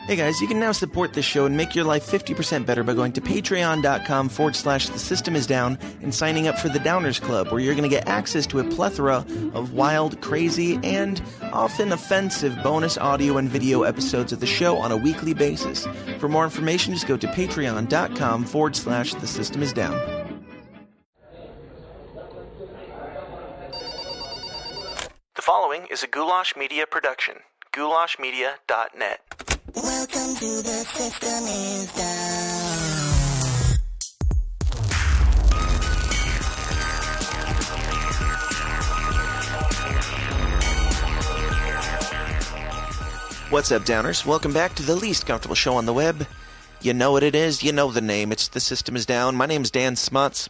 Hey guys, you can now support this show and make your life 50% better by going to patreon.com/thesystemIsDown and signing up for the Downers Club, where you're going to get access to a plethora of wild, crazy, and often offensive bonus audio and video episodes of the show on a weekly basis. For more information, just go to patreon.com/thesystemIsDown. The following is a Goulash Media production. goulashmedia.net. Welcome to the System Is Down. What's up, Downers? Welcome back to the least comfortable show on the web. You know what it is. You know the name. It's The System Is Down. My name's Dan Smuts.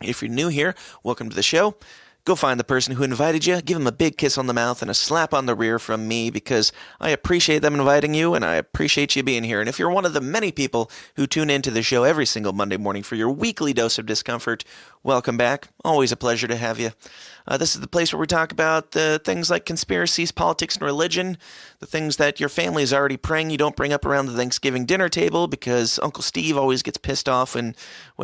If you're new here, welcome to the show. Go find the person who invited you, give them a big kiss on the mouth and a slap on the rear from me, because I appreciate them inviting you and I appreciate you being here. And if you're one of the many people who tune into the show every single Monday morning for your weekly dose of discomfort, welcome back. Always a pleasure to have you. This is the place where we talk about the things like conspiracies, politics, and religion, the things that your family is already praying you don't bring up around the Thanksgiving dinner table, because Uncle Steve always gets pissed off when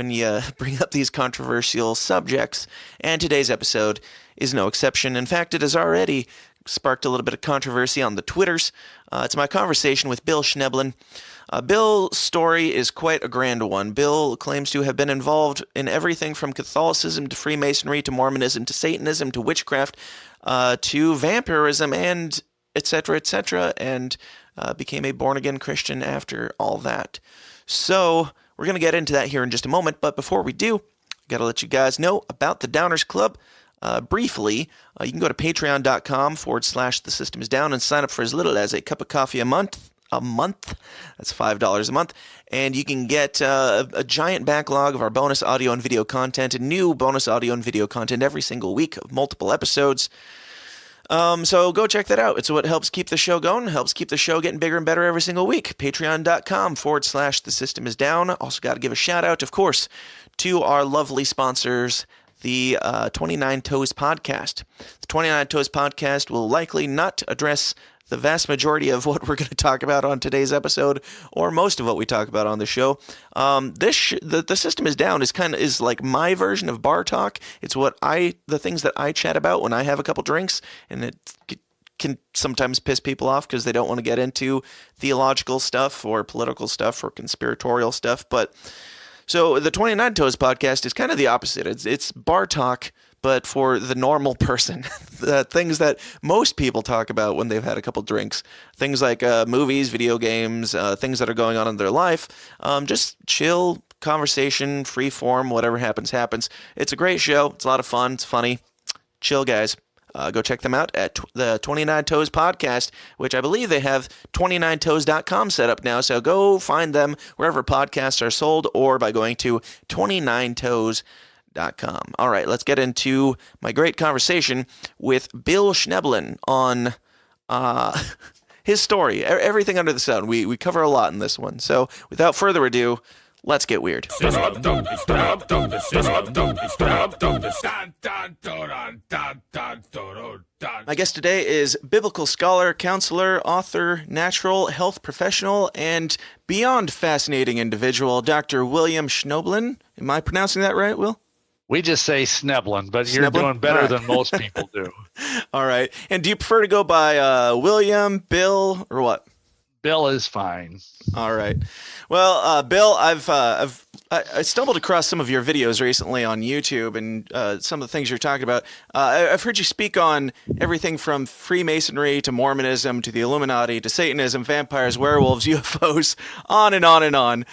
you bring up these controversial subjects. And today's episode is no exception. In fact, it has already sparked a little bit of controversy on the Twitters. It's my conversation with Bill Schnoebelen. Bill's story is quite a grand one. Bill claims to have been involved in everything from Catholicism to Freemasonry to Mormonism to Satanism to Witchcraft to Vampirism and etc., and became a born-again Christian after all that. So we're going to get into that here in just a moment, but before we do, got to let you guys know about the Downers Club. Briefly, you can go to patreon.com/thesystemIsDown and sign up for as little as a cup of coffee a month. That's $5 a month. And you can get a giant backlog of our bonus audio and video content, and new bonus audio and video content every single week of multiple episodes. So go check that out. It's what helps keep the show going, helps keep the show getting bigger and better every single week. Patreon.com/thesystemIsDown. Also got to give a shout out, of course, to our lovely sponsors, the 29 Toes Podcast. The 29 Toes Podcast will likely not address the vast majority of what we're going to talk about on today's episode, or most of what we talk about on the show. The System Is Down is like my version of bar talk. It's the things that I chat about when I have a couple drinks, and it can sometimes piss people off because they don't want to get into theological stuff or political stuff or conspiratorial stuff. But so the 29 Toes Podcast is kind of the opposite. It's bar talk, but for the normal person, the things that most people talk about when they've had a couple drinks, things like movies, video games, things that are going on in their life, just chill conversation, free form, whatever happens. It's a great show. It's a lot of fun. It's funny. Chill, guys. Go check them out at the 29 Toes Podcast, which I believe they have 29toes.com set up now. So go find them wherever podcasts are sold, or by going to 29toes.com. All right, let's get into my great conversation with Bill Schnoebelen on his story, everything under the sun. We cover a lot in this one. So without further ado, let's get weird. My guest today is biblical scholar, counselor, author, natural health professional, and beyond fascinating individual, Dr. William Schnoebelen. Am I pronouncing that right, Will? We just say Schnoebelen, but you're doing better than most people do. All right. And do you prefer to go by William, Bill, or what? Bill is fine. All right. Well, Bill, I stumbled across some of your videos recently on YouTube, and some of the things you're talking about. I've heard you speak on everything from Freemasonry to Mormonism to the Illuminati to Satanism, vampires, werewolves, UFOs, on and on and on.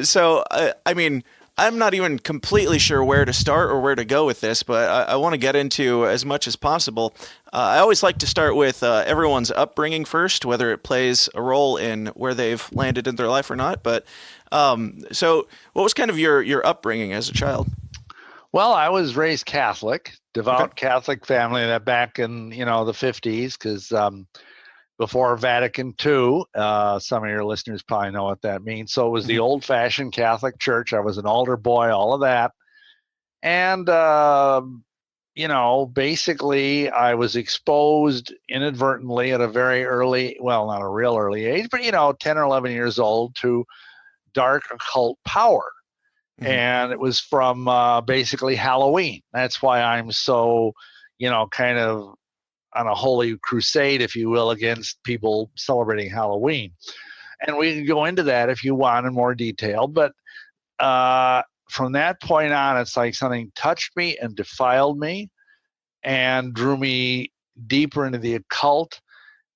So, I mean, I'm not even completely sure where to start or where to go with this, but I want to get into as much as possible. I always like to start with everyone's upbringing first, whether it plays a role in where they've landed in their life or not. But so what was kind of your upbringing as a child? Well, I was raised Catholic, devout Catholic family that back in, the 50s, because before Vatican II. Some of your listeners probably know what that means. So it was the old-fashioned Catholic Church. I was an altar boy, all of that. And, basically I was exposed inadvertently at a very early, well, not a real early age, but 10 or 11 years old to dark occult power. Mhm. And it was from basically Halloween. That's why I'm so, kind of on a holy crusade, if you will, against people celebrating Halloween. And we can go into that if you want in more detail. But from that point on, it's like something touched me and defiled me and drew me deeper into the occult.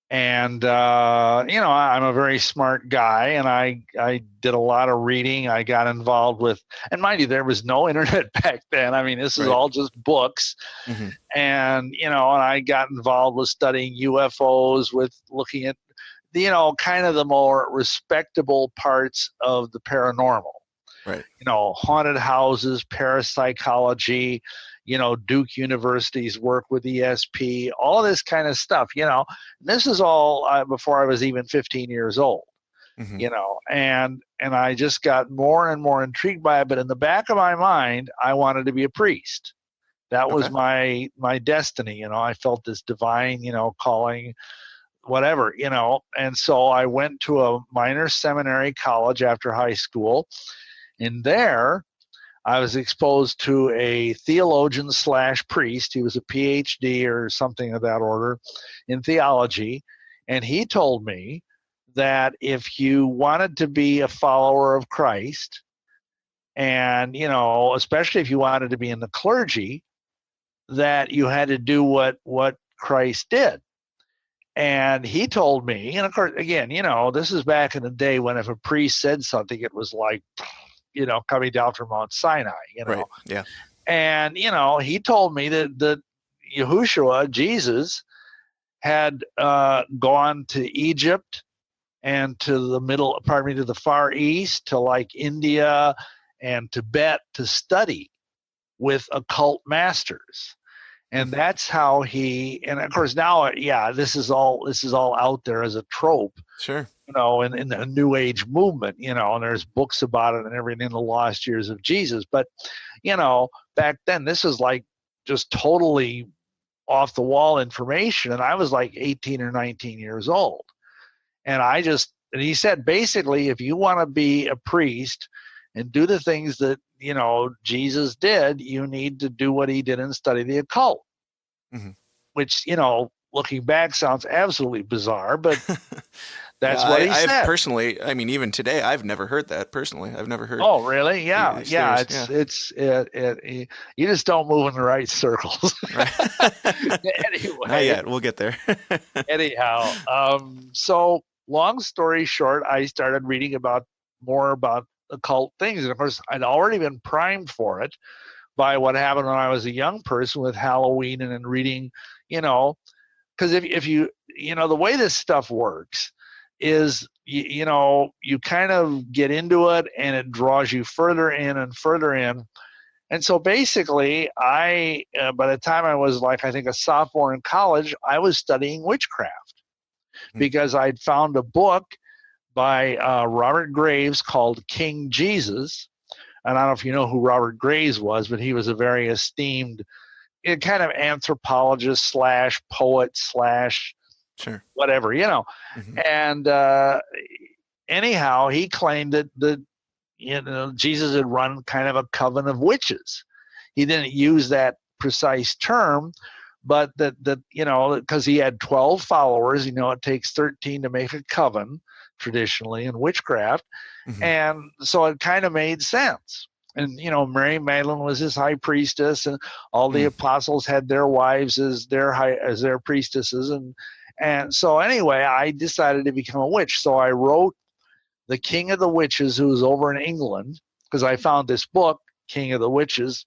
And I'm a very smart guy, and I did a lot of reading. I got involved with, and mind you, there was no internet back then. I mean, this is Right. all just books. Mm-hmm. And and I got involved with studying UFOs, with looking at kind of the more respectable parts of the paranormal. Right. Haunted houses, parapsychology, Duke University's work with ESP, all of this kind of stuff, this is all before I was even 15 years old, Mm-hmm. And I just got more and more intrigued by it. But in the back of my mind, I wanted to be a priest. That was Okay. my destiny. I felt this divine, calling, whatever, and so I went to a minor seminary college after high school. And there I was exposed to a theologian / priest. He was a PhD or something of that order in theology. And he told me that if you wanted to be a follower of Christ, and, especially if you wanted to be in the clergy, that you had to do what Christ did. And he told me, and of course, again, this is back in the day when if a priest said something, it was like, coming down from Mount Sinai, Right. Yeah. And, he told me that Yahushua, Jesus, had gone to Egypt and to the Far East, to like India and Tibet to study with occult masters. And that's how and of course now, this is all out there as a trope. Sure. In the New Age movement, and there's books about it and everything in the lost years of Jesus. But, back then, this was like just totally off the wall information. And I was like 18 or 19 years old. And he said, basically, if you want to be a priest and do the things that, Jesus did, you need to do what he did and study the occult, mm-hmm. which, looking back sounds absolutely bizarre, but that's what he I've said. Personally, I mean, even today, I've never heard that personally. I've never heard. Oh, really? Yeah. Theories. You just don't move in the right circles. Right. Anyway. Not yet. We'll get there. Anyhow, so long story short, I started reading more about occult things. And of course, I'd already been primed for it by what happened when I was a young person with Halloween and then reading, because if you, the way this stuff works is, you kind of get into it and it draws you further in and further in. And so basically, by the time I was like, I think a sophomore in college, I was studying witchcraft because I'd found a book by Robert Graves called King Jesus. And I don't know if you know who Robert Graves was, but he was a very esteemed kind of anthropologist / poet / sure. whatever, Mm-hmm. And anyhow, he claimed that Jesus had run kind of a coven of witches. He didn't use that precise term, but that because he had 12 followers, it takes 13 to make a coven traditionally in witchcraft. Mm-hmm. And so it kind of made sense. And, Mary Magdalene was his high priestess, and all the apostles had their wives as their priestesses. And so anyway, I decided to become a witch. So I wrote The King of the Witches, who was over in England, because I found this book, King of the Witches,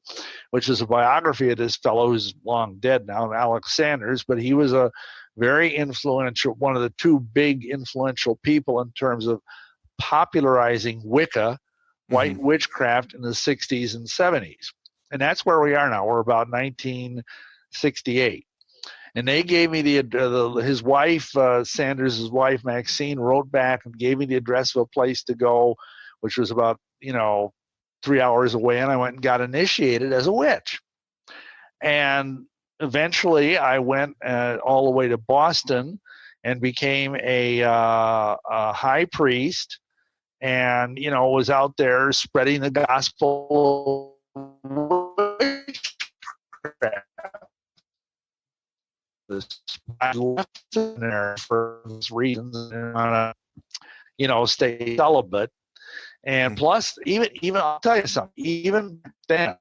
which is a biography of this fellow who's long dead now, Alex Sanders, but he was a very influential, one of the two big influential people in terms of popularizing Wicca, white witchcraft in the 60s and 70s. And that's where we are now. We're about 1968. And they gave me his wife, Sanders' wife, Maxine, wrote back and gave me the address of a place to go, which was about, 3 hours away. And I went and got initiated as a witch. And eventually I went all the way to Boston and became a high priest, and, you know, was out there spreading the gospel of witchcraft. I left there for those reasons and you know, stay celibate. And plus, even I'll tell you something, even then,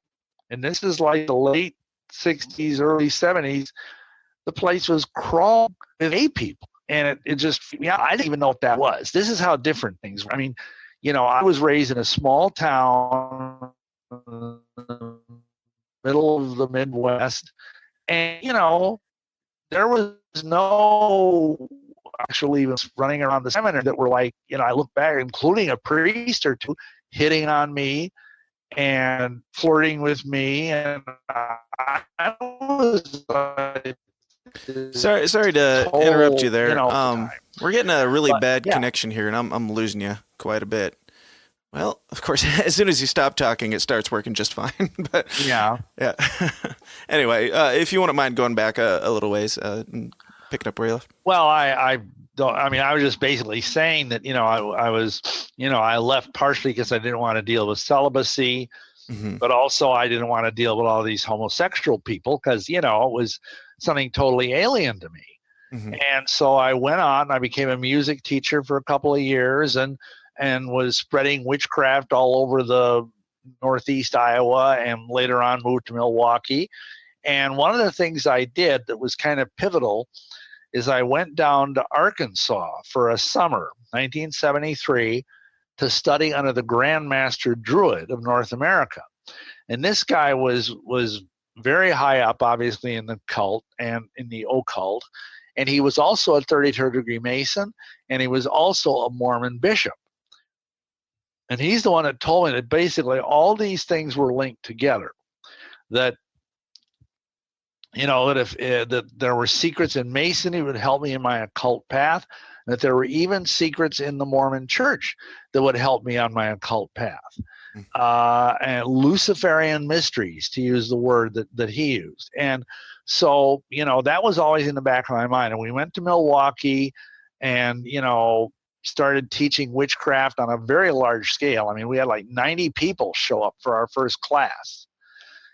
and this is like the late 60s, early 70s, the place was crawling with gay people. And it just, yeah, I didn't even know what that was. This is how different things were. I mean, you know, I was raised in a small town, middle of the Midwest, and, you know, there was no actually even running around the seminary that were like, you know, I look back, including a priest or two hitting on me and flirting with me, and I was sorry to interrupt you there. You know, we're getting a really bad connection here, and I'm losing you quite a bit. Well, of course, as soon as you stop talking, it starts working just fine. But yeah. Anyway, if you wouldn't mind going back a little ways and picking up where you left. Well, I don't. I mean, I was just basically saying that, you know, I was, you know, I left partially because I didn't want to deal with celibacy, but also I didn't want to deal with all these homosexual people because, you know, it was something totally alien to me. And so I went on. I became a music teacher for a couple of years, and was spreading witchcraft all over the Northeast Iowa, and later on moved to Milwaukee. And one of the things I did that was kind of pivotal is I went down to Arkansas for a summer, 1973, to study under the Grand Master Druid of North America. And this guy was very high up, obviously, in the cult and in the occult. And he was also a 33rd degree Mason, and he was also a Mormon bishop. And he's the one that told me that basically all these things were linked together. That, you know, that if that there were secrets in Masonry would help me in my occult path, and that there were even secrets in the Mormon Church that would help me on my occult path. And Luciferian mysteries, to use the word that he used. And so, you know, that was always in the back of my mind. And we went to Milwaukee and, you know, started teaching witchcraft on a very large scale. I mean, we had like 90 people show up for our first class,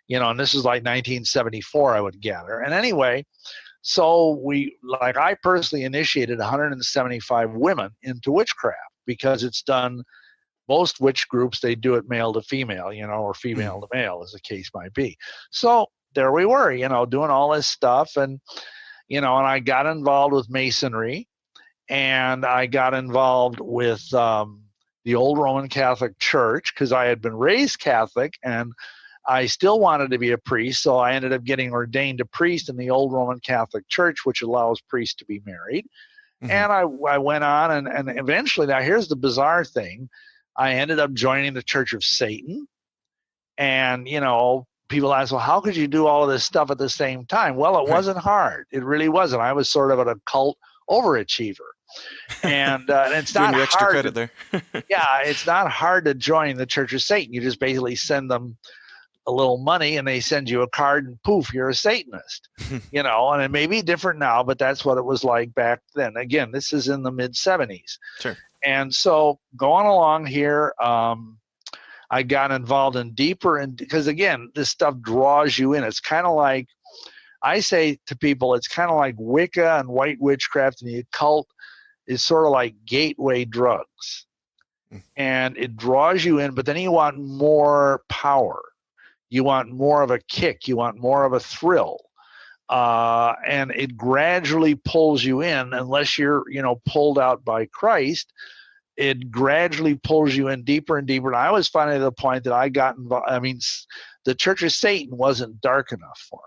you know, and this is like 1974, I would gather. And anyway, so I personally initiated 175 women into witchcraft, because it's done, most witch groups, they do it male to female, you know, or female to male, as the case might be. So there we were, you know, doing all this stuff. And, you know, and I got involved with Masonry. And I got involved with the old Roman Catholic Church because I had been raised Catholic and I still wanted to be a priest. So I ended up getting ordained a priest in the old Roman Catholic Church, which allows priests to be married. And I went on and eventually, now here's the bizarre thing. I ended up joining the Church of Satan. And, you know, people ask, well, how could you do all of this stuff at the same time? Well, it wasn't hard. It really wasn't. I was sort of an occult overachiever. And it's not hard. Extra credit there. Yeah, it's not hard to join the Church of Satan. You just basically send them a little money and they send you a card and poof, you're a Satanist. You know, and it may be different now, but that's what it was like back then. Again, this is in the mid 70s. Sure. And so going along here, I got involved in deeper, because again, this stuff draws you in. It's kind of like, I say to people, it's kind of like Wicca and white witchcraft and the occult is sort of like gateway drugs. And it draws you in, but then you want more power. You want more of a kick. You want more of a thrill. And it gradually pulls you in, unless you're, you know, pulled out by Christ. It gradually pulls you in deeper and deeper. And I was finally at the point that I got involved. I mean, the Church of Satan wasn't dark enough for me.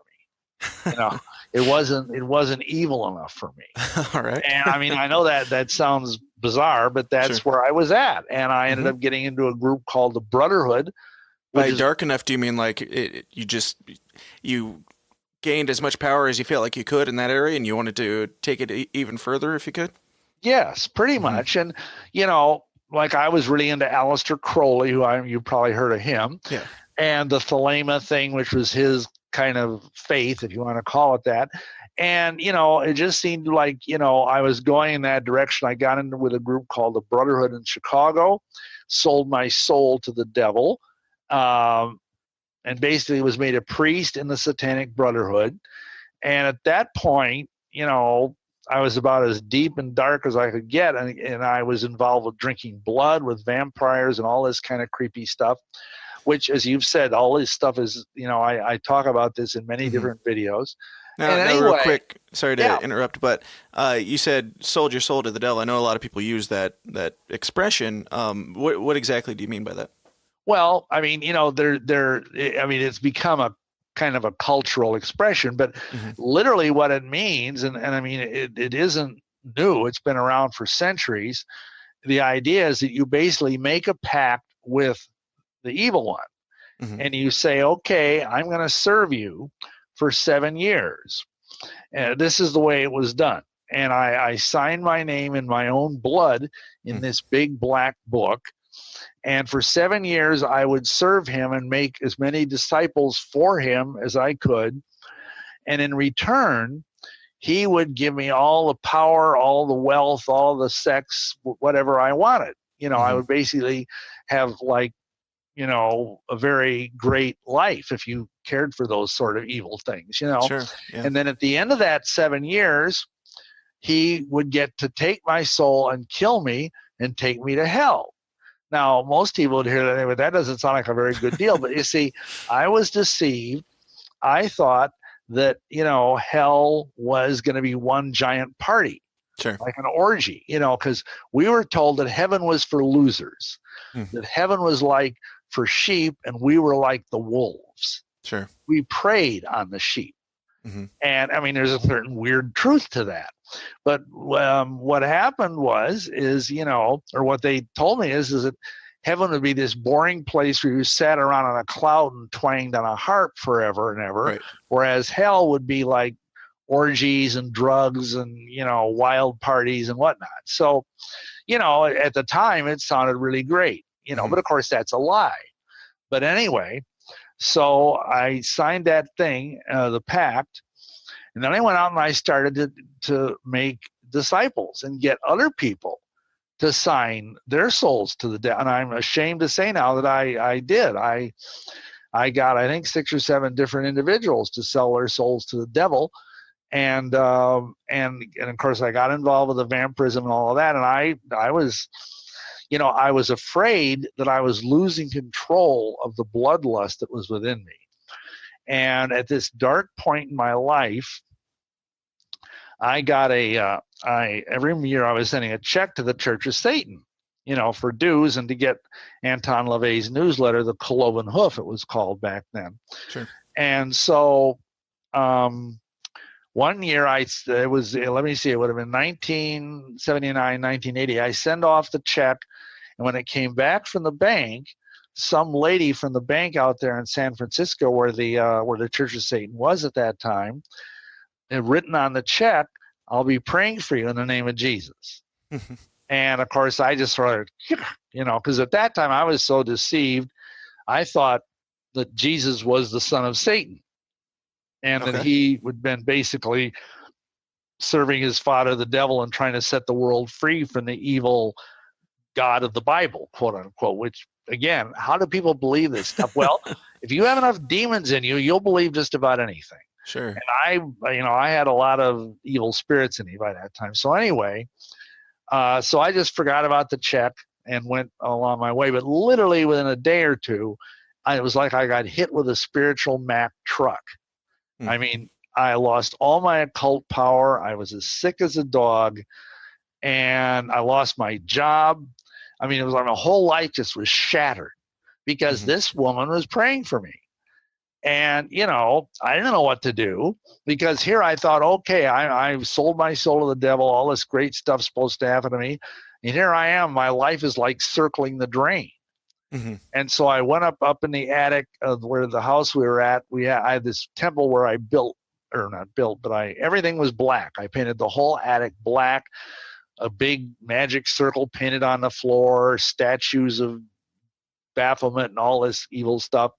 You know, it wasn't evil enough for me. All right. And I mean, I know that sounds bizarre, but that's where I was at. And I ended up getting into a group called the Brotherhood. By dark enough, do you mean like you gained as much power as you felt like you could in that area, and you wanted to take it even further if you could? Yes, pretty much. And, you know, like I was really into Aleister Crowley, you probably heard of him. Yeah. And the Thelema thing, which was his kind of faith, if you want to call it that. And, it just seemed like, I was going in that direction. I got into with a group called the Brotherhood in Chicago, sold my soul to the devil, and basically was made a priest in the Satanic Brotherhood. And at that point, I was about as deep and dark as I could get. And I was involved with drinking blood with vampires and all this kind of creepy stuff, which, as you've said, all this stuff is, I talk about this in many different videos. Now, anyway, real quick, sorry to interrupt, but you said sold your soul to the devil. I know a lot of people use that expression. What exactly do you mean by that? Well, I mean, it's become a kind of a cultural expression, but literally what it means, and I mean, it isn't new. It's been around for centuries. The idea is that you basically make a pact with the evil one, and you say, okay, I'm going to serve you for 7 years. And this is the way it was done. And I signed my name in my own blood in this big black book. And for 7 years, I would serve him and make as many disciples for him as I could. And in return, he would give me all the power, all the wealth, all the sex, whatever I wanted. I would basically have a very great life if you cared for those sort of evil things, Sure, yeah. And then at the end of that 7 years, he would get to take my soul and kill me and take me to hell. Now, most people would hear that, anyway, that doesn't sound like a very good deal. But you see, I was deceived. I thought that, hell was going to be one giant party, like an orgy, because we were told that heaven was for losers, that heaven was like for sheep, and we were like the wolves. Sure. We preyed on the sheep. And I mean, there's a certain weird truth to that. But what happened is, or what they told me is that heaven would be this boring place where you sat around on a cloud and twanged on a harp forever and ever, right. Whereas hell would be like orgies and drugs and, wild parties and whatnot. So, at the time it sounded really great, but of course that's a lie. But anyway, so I signed that thing, the pact, and then I went out and I started to make disciples and get other people to sign their souls to the devil. And I'm ashamed to say now that I did. I got, I think, 6 or 7 different individuals to sell their souls to the devil. And of course I got involved with the vampirism and all of that. And I was, I was afraid that I was losing control of the bloodlust that was within me. And at this dark point in my life, I got every year I was sending a check to the Church of Satan, for dues and to get Anton LaVey's newsletter, The Cloven Hoof, it was called back then. Sure. And so, one year it was, let me see, it would have been 1979, 1980. I sent off the check, and when it came back from the bank, some lady from the bank out there in San Francisco, where the Church of Satan was at that time, had written on the check, "I'll be praying for you in the name of Jesus." And of course, I just sort of, because at that time I was so deceived, I thought that Jesus was the son of Satan, and that he would been basically serving his father, the devil, and trying to set the world free from the evil God of the Bible, quote unquote. Which, again, how do people believe this stuff? Well, if you have enough demons in you, you'll believe just about anything. Sure. And I had a lot of evil spirits in me by that time. So anyway, so I just forgot about the check and went along my way. But literally within a day or two, it was like I got hit with a spiritual Mack truck. I mean, I lost all my occult power. I was as sick as a dog, and I lost my job. I mean, it was like my whole life just was shattered because this woman was praying for me. And, I didn't know what to do, because here I thought, okay, I've sold my soul to the devil. All this great stuff's supposed to happen to me. And here I am. My life is like circling the drain. And so I went up in the attic of where the house we were at. I had this temple where I everything was black. I painted the whole attic black, a big magic circle painted on the floor, statues of Baphomet and all this evil stuff.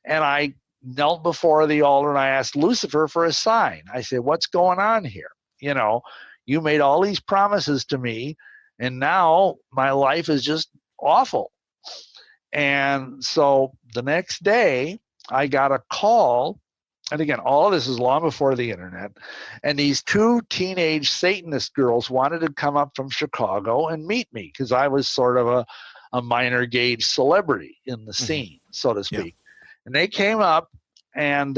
And I knelt before the altar and I asked Lucifer for a sign. I said, what's going on here? You know, you made all these promises to me, and now my life is just awful. And so the next day, I got a call. And again, all of this is long before the internet. And these two teenage Satanist girls wanted to come up from Chicago and meet me because I was sort of a minor gauge celebrity in the scene, so to speak. Yeah. And they came up and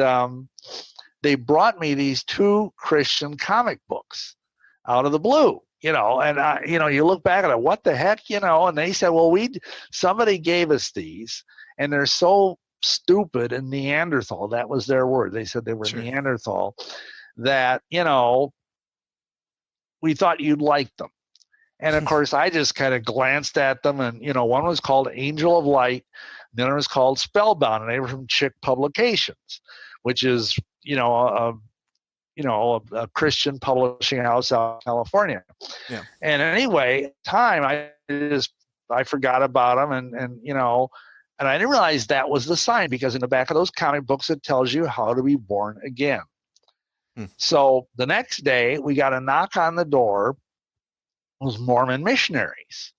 they brought me these two Christian comic books out of the blue. You know, and you know, you look back at it, what the heck, you know? And they said, well, somebody gave us these, and they're so stupid and Neanderthal. That was their word. They said they were Neanderthal. That, you know, we thought you'd like them. And of course, I just kind of glanced at them, and you know, one was called Angel of Light, the other was called Spellbound, and they were from Chick Publications, which is, you know, a Christian publishing house out in California. Yeah. And anyway, I forgot about them, and you know, and I didn't realize that was the sign, because in the back of those comic books it tells you how to be born again. So the next day we got a knock on the door. It was Mormon missionaries.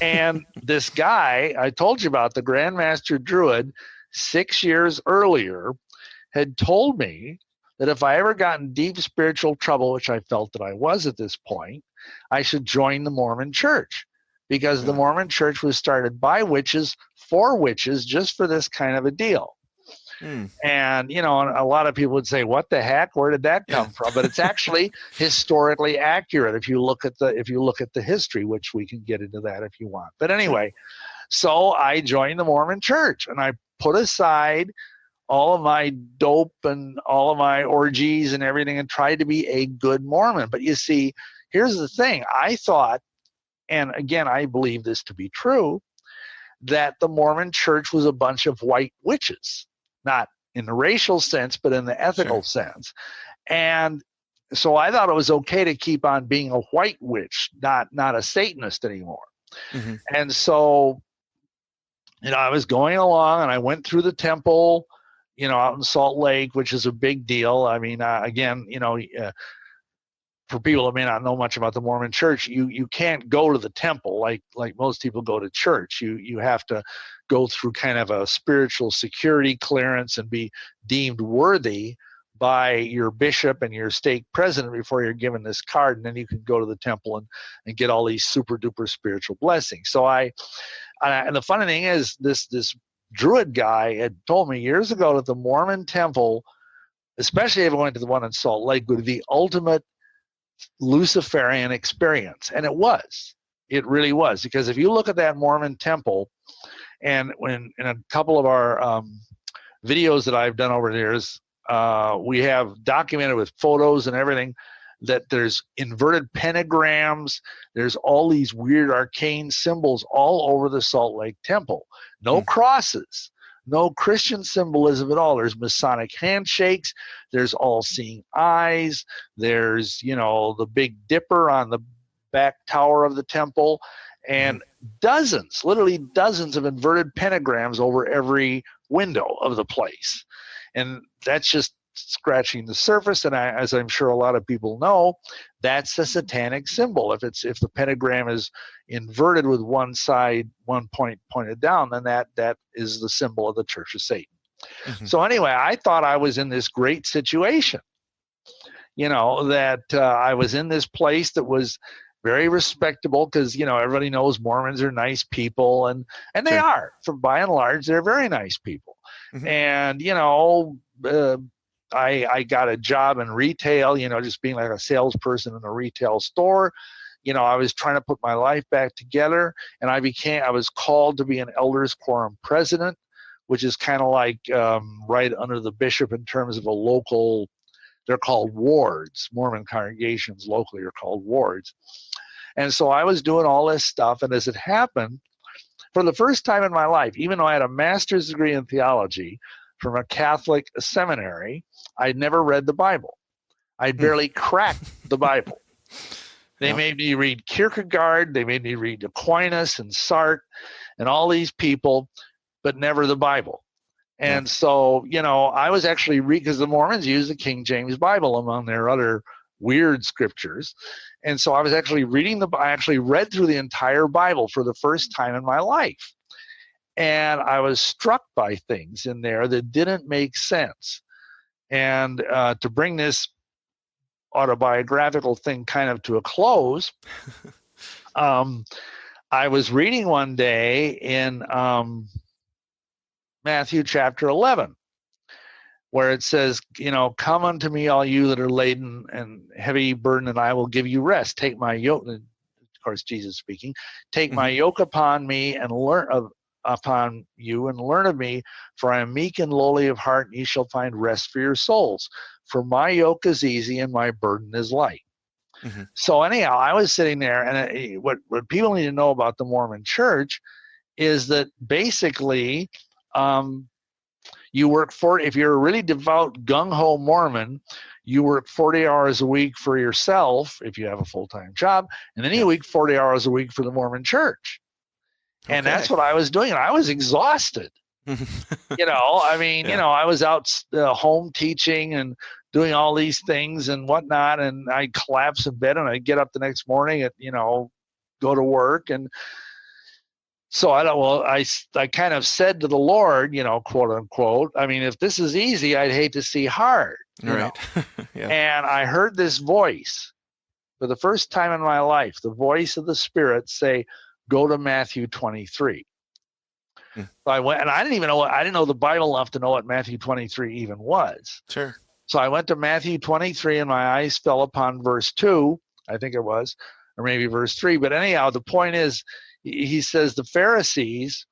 And this guy I told you about, the Grand Master Druid, 6 years earlier had told me that if I ever got in deep spiritual trouble, which I felt that I was at this point, I should join the Mormon Church, because the Mormon Church was started by witches, for witches, just for this kind of a deal. And, you know, a lot of people would say, what the heck? Where did that come from? But it's actually historically accurate if you look at the history, which we can get into that if you want. But anyway, so I joined the Mormon Church, and I put aside all of my dope and all of my orgies and everything and tried to be a good Mormon. But you see, here's the thing. I thought, and again, I believe this to be true, that the Mormon Church was a bunch of white witches, not in the racial sense, but in the ethical sense. And so I thought it was okay to keep on being a white witch, not a Satanist anymore. And so, you know, I was going along, and I went through the temple, you know, out in Salt Lake, which is a big deal. I mean, again, you know, for people that may not know much about the Mormon Church, you can't go to the temple like most people go to church. You have to go through kind of a spiritual security clearance and be deemed worthy by your bishop and your stake president before you're given this card, and then you can go to the temple and get all these super duper spiritual blessings. So and the funny thing is, this Druid guy had told me years ago that the Mormon temple, especially if I went to the one in Salt Lake, would be the ultimate Luciferian experience. And it really was, because if you look at that Mormon temple, and when in a couple of our videos that I've done over the years, we have documented with photos and everything that there's inverted pentagrams, there's all these weird arcane symbols all over the Salt Lake temple. No crosses, no Christian symbolism at all. There's Masonic handshakes, there's all-seeing eyes, there's, you know, the Big Dipper on the back tower of the temple, and literally dozens of inverted pentagrams over every window of the place. And that's just scratching the surface, and as I'm sure a lot of people know, that's a satanic symbol. If the pentagram is inverted with one point pointed down, then that is the symbol of the Church of Satan. So anyway, I thought I was in this great situation, you know, that I was in this place that was very respectable, because, you know, everybody knows Mormons are nice people, and they are, for by and large, they're very nice people. And, you know, I got a job in retail, you know, just being like a salesperson in a retail store. You know, I was trying to put my life back together, and I was called to be an elders quorum president, which is kind of like right under the bishop in terms of a local, they're called wards. Mormon congregations locally are called wards. And so I was doing all this stuff, and as it happened, for the first time in my life, even though I had a master's degree in theology from a Catholic seminary, I'd never read the Bible. I barely cracked the Bible. They made me read Kierkegaard, they made me read Aquinas and Sartre and all these people, but never the Bible. And so, I was actually because the Mormons use the King James Bible among their other weird scriptures. And so I was actually I actually read through the entire Bible for the first time in my life. And I was struck by things in there that didn't make sense. And to bring this autobiographical thing kind of to a close, I was reading one day in Matthew chapter 11, where it says, come unto me, all you that are laden and heavy burden, and I will give you rest. Take my yoke, of course, Jesus speaking, take my yoke upon me and learn upon you and learn of me, for I am meek and lowly of heart, and ye shall find rest for your souls. For my yoke is easy and my burden is light. So anyhow, I was sitting there, and what people need to know about the Mormon Church is that basically, you work if you're a really devout gung-ho Mormon, you work 40 hours a week for yourself if you have a full-time job, and then you work 40 hours a week for the Mormon Church. And that's what I was doing, and I was exhausted. I was out home teaching and doing all these things and whatnot, and I'd collapse in bed, and I'd get up the next morning at, go to work. And so I kind of said to the Lord, quote unquote, I mean, if this is easy, I'd hate to see hard. Right. And I heard this voice for the first time in my life, the voice of the Spirit say, go to Matthew 23. So I went, and I didn't know the Bible enough to know what Matthew 23 even was. Sure. So I went to Matthew 23, and my eyes fell upon verse 2, I think it was, or maybe verse 3. But anyhow, the point is, he says, the Pharisees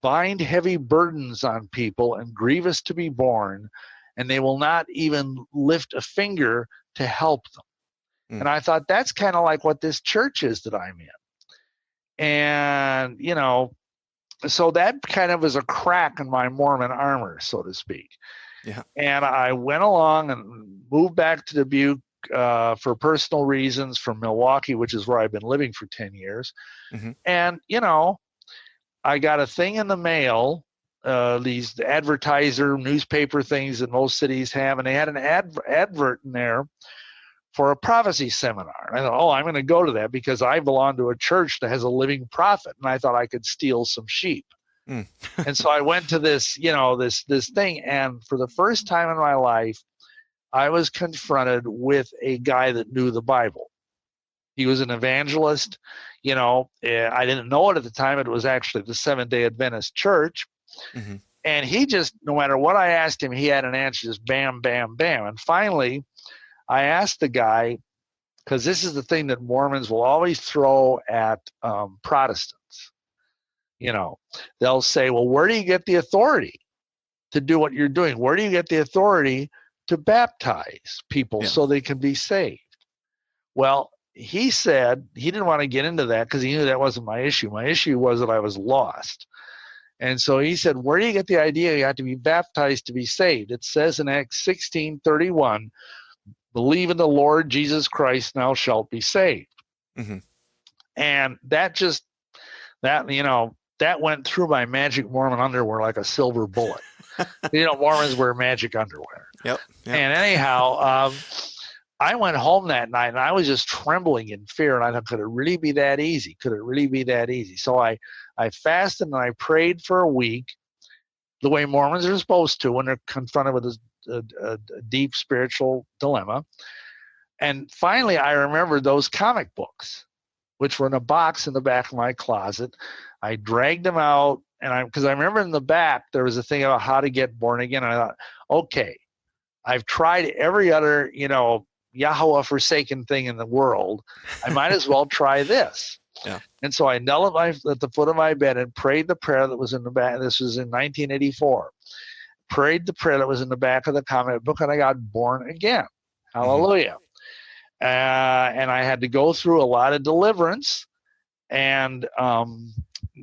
bind heavy burdens on people and grievous to be borne, and they will not even lift a finger to help them. And I thought, that's kind of like what this church is that I'm in. And, so that kind of was a crack in my Mormon armor, so to speak. Yeah. And I went along and moved back to Dubuque for personal reasons from Milwaukee, which is where I've been living for 10 years. And, I got a thing in the mail, these advertiser newspaper things that most cities have, and they had an advert in there for a prophecy seminar. And I thought, I'm going to go to that because I belong to a church that has a living prophet, and I thought I could steal some sheep. And so I went to this, this thing, and for the first time in my life, I was confronted with a guy that knew the Bible. He was an evangelist. I didn't know it at the time. It was actually the Seventh-day Adventist Church. And he just, no matter what I asked him, he had an answer, just bam, bam, bam. And finally, I asked the guy, because this is the thing that Mormons will always throw at Protestants. They'll say, well, where do you get the authority to do what you're doing? Where do you get the authority to baptize people so they can be saved? Well, he said he didn't want to get into that because he knew that wasn't my issue. My issue was that I was lost. And so he said, where do you get the idea you have to be baptized to be saved? It says in Acts 16:31, believe in the Lord Jesus Christ, thou shalt be saved. And that went through my magic Mormon underwear like a silver bullet. Mormons wear magic underwear. Yep. And anyhow, I went home that night, and I was just trembling in fear, and I thought, could it really be that easy? Could it really be that easy? So I fasted and I prayed for a week, the way Mormons are supposed to when they're confronted with a deep spiritual dilemma. And finally, I remembered those comic books, which were in a box in the back of my closet. I dragged them out, and because I remember in the back there was a thing about how to get born again. And I thought, okay, I've tried every other, Yahweh forsaken thing in the world. I might as well try this. And so I knelt at the foot of my bed and prayed the prayer that was in the back. This was in 1984. Prayed the prayer that was in the back of the comic book, and I got born again. Hallelujah. And I had to go through a lot of deliverance, and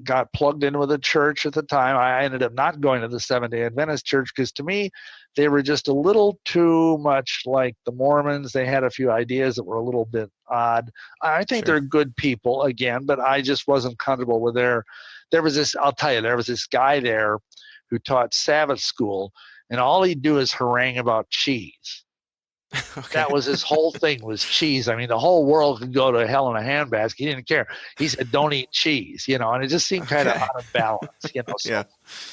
got plugged in with a church at the time. I ended up not going to the Seventh-day Adventist Church because to me, they were just a little too much like the Mormons. They had a few ideas that were a little bit odd. I think they're good people, again, but I just wasn't comfortable with there was this, I'll tell you, there was this guy there who taught Sabbath school, and all he'd do is harangue about cheese. Okay. That was his whole thing, was cheese. I mean, the whole world could go to hell in a handbasket. He didn't care. He said, don't eat cheese, and it just seemed kind of out of balance, So Yeah.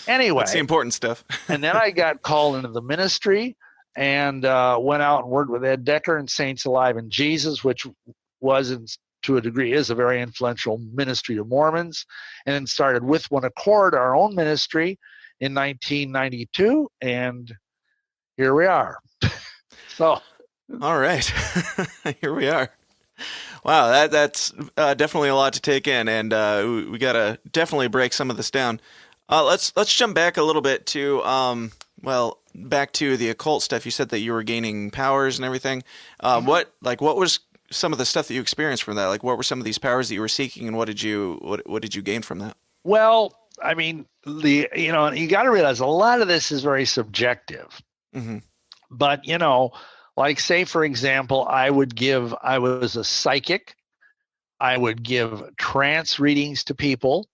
anyway, That's the important stuff. and then I got called into the ministry and went out and worked with Ed Decker and Saints Alive in Jesus, which was, to a degree, is a very influential ministry to Mormons, and then started with One Accord, our own ministry, in 1992, and here we are. So, all right, here we are. Wow, that's definitely a lot to take in, and we gotta definitely break some of this down. Let's jump back a little bit to back to the occult stuff. You said that you were gaining powers and everything. What was some of the stuff that you experienced from that? Like, what were some of these powers that you were seeking, and what did you gain from that? Well, I mean, you got to realize a lot of this is very subjective. Mm-hmm. But, like, say, for example, I was a psychic. I would give trance readings to people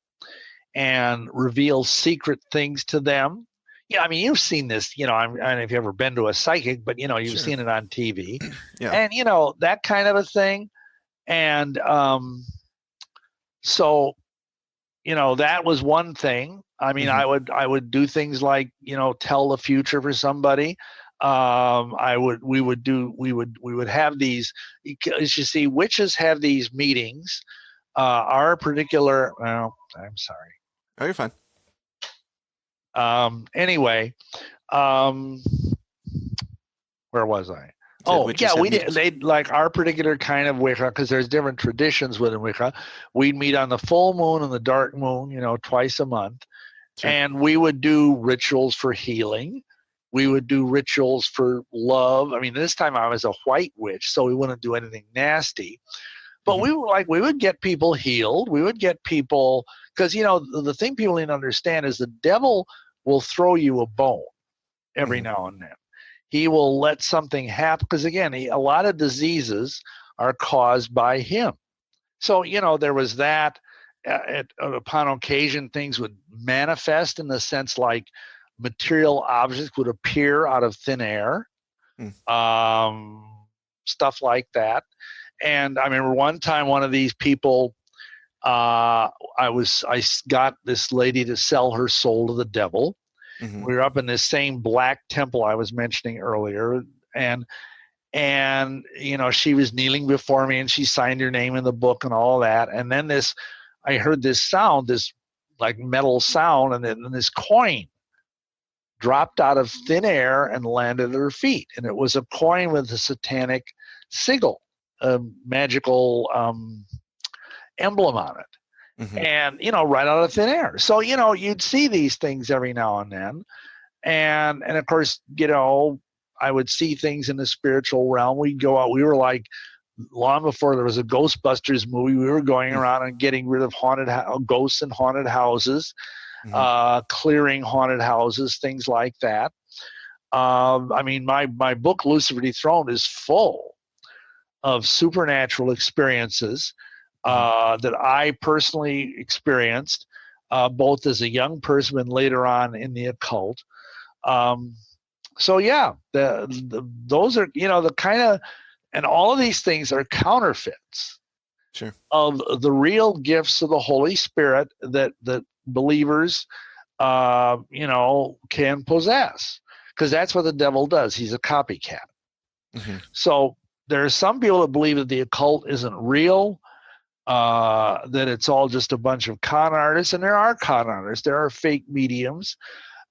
and reveal secret things to them. Yeah, I mean, you've seen this, I don't know if you've ever been to a psychic, but, you've Sure. seen it on TV. Yeah. And, that kind of a thing. And so, that was one thing. I mean, Mm-hmm. I would do things like, tell the future for somebody. We would have these, as you see, witches have these meetings. Our particular, well, I'm sorry. Oh, you're fine. Anyway, where was I? Oh, yeah, we did. They like our particular kind of Wicca, because there's different traditions within Wicca. We'd meet on the full moon and the dark moon, twice a month. Sure. And we would do rituals for healing. We would do rituals for love. I mean, this time I was a white witch, so we wouldn't do anything nasty. But Mm-hmm. we would get people healed. We would get people, because the thing people need to understand is the devil will throw you a bone every Mm-hmm. now and then. He will let something happen, because again, a lot of diseases are caused by him. So there was that. Upon occasion, things would manifest in the sense like material objects would appear out of thin air, stuff like that. And I remember one time, one of these people, I got this lady to sell her soul to the devil. Mm-hmm. We were up in this same black temple I was mentioning earlier, and she was kneeling before me, and she signed her name in the book and all that. And then I heard this sound, this like metal sound, and then this coin dropped out of thin air and landed at her feet. And it was a coin with a satanic sigil, a magical emblem on it. Mm-hmm. And, right out of thin air. So, you'd see these things every now and then. And of course, I would see things in the spiritual realm. We'd go out. We were like, long before there was a Ghostbusters movie, we were going around and getting rid of ghosts in haunted houses, clearing haunted houses, things like that. I mean, my book, Lucifer Dethroned, is full of supernatural experiences that I personally experienced, both as a young person and later on in the occult. So yeah, those are the kind of, and all of these things are counterfeits, Sure, of the real gifts of the Holy Spirit that believers can possess, because that's what the devil does. He's a copycat. Mm-hmm. So there are some people that believe that the occult isn't real, that it's all just a bunch of con artists, and there are con artists. There are fake mediums.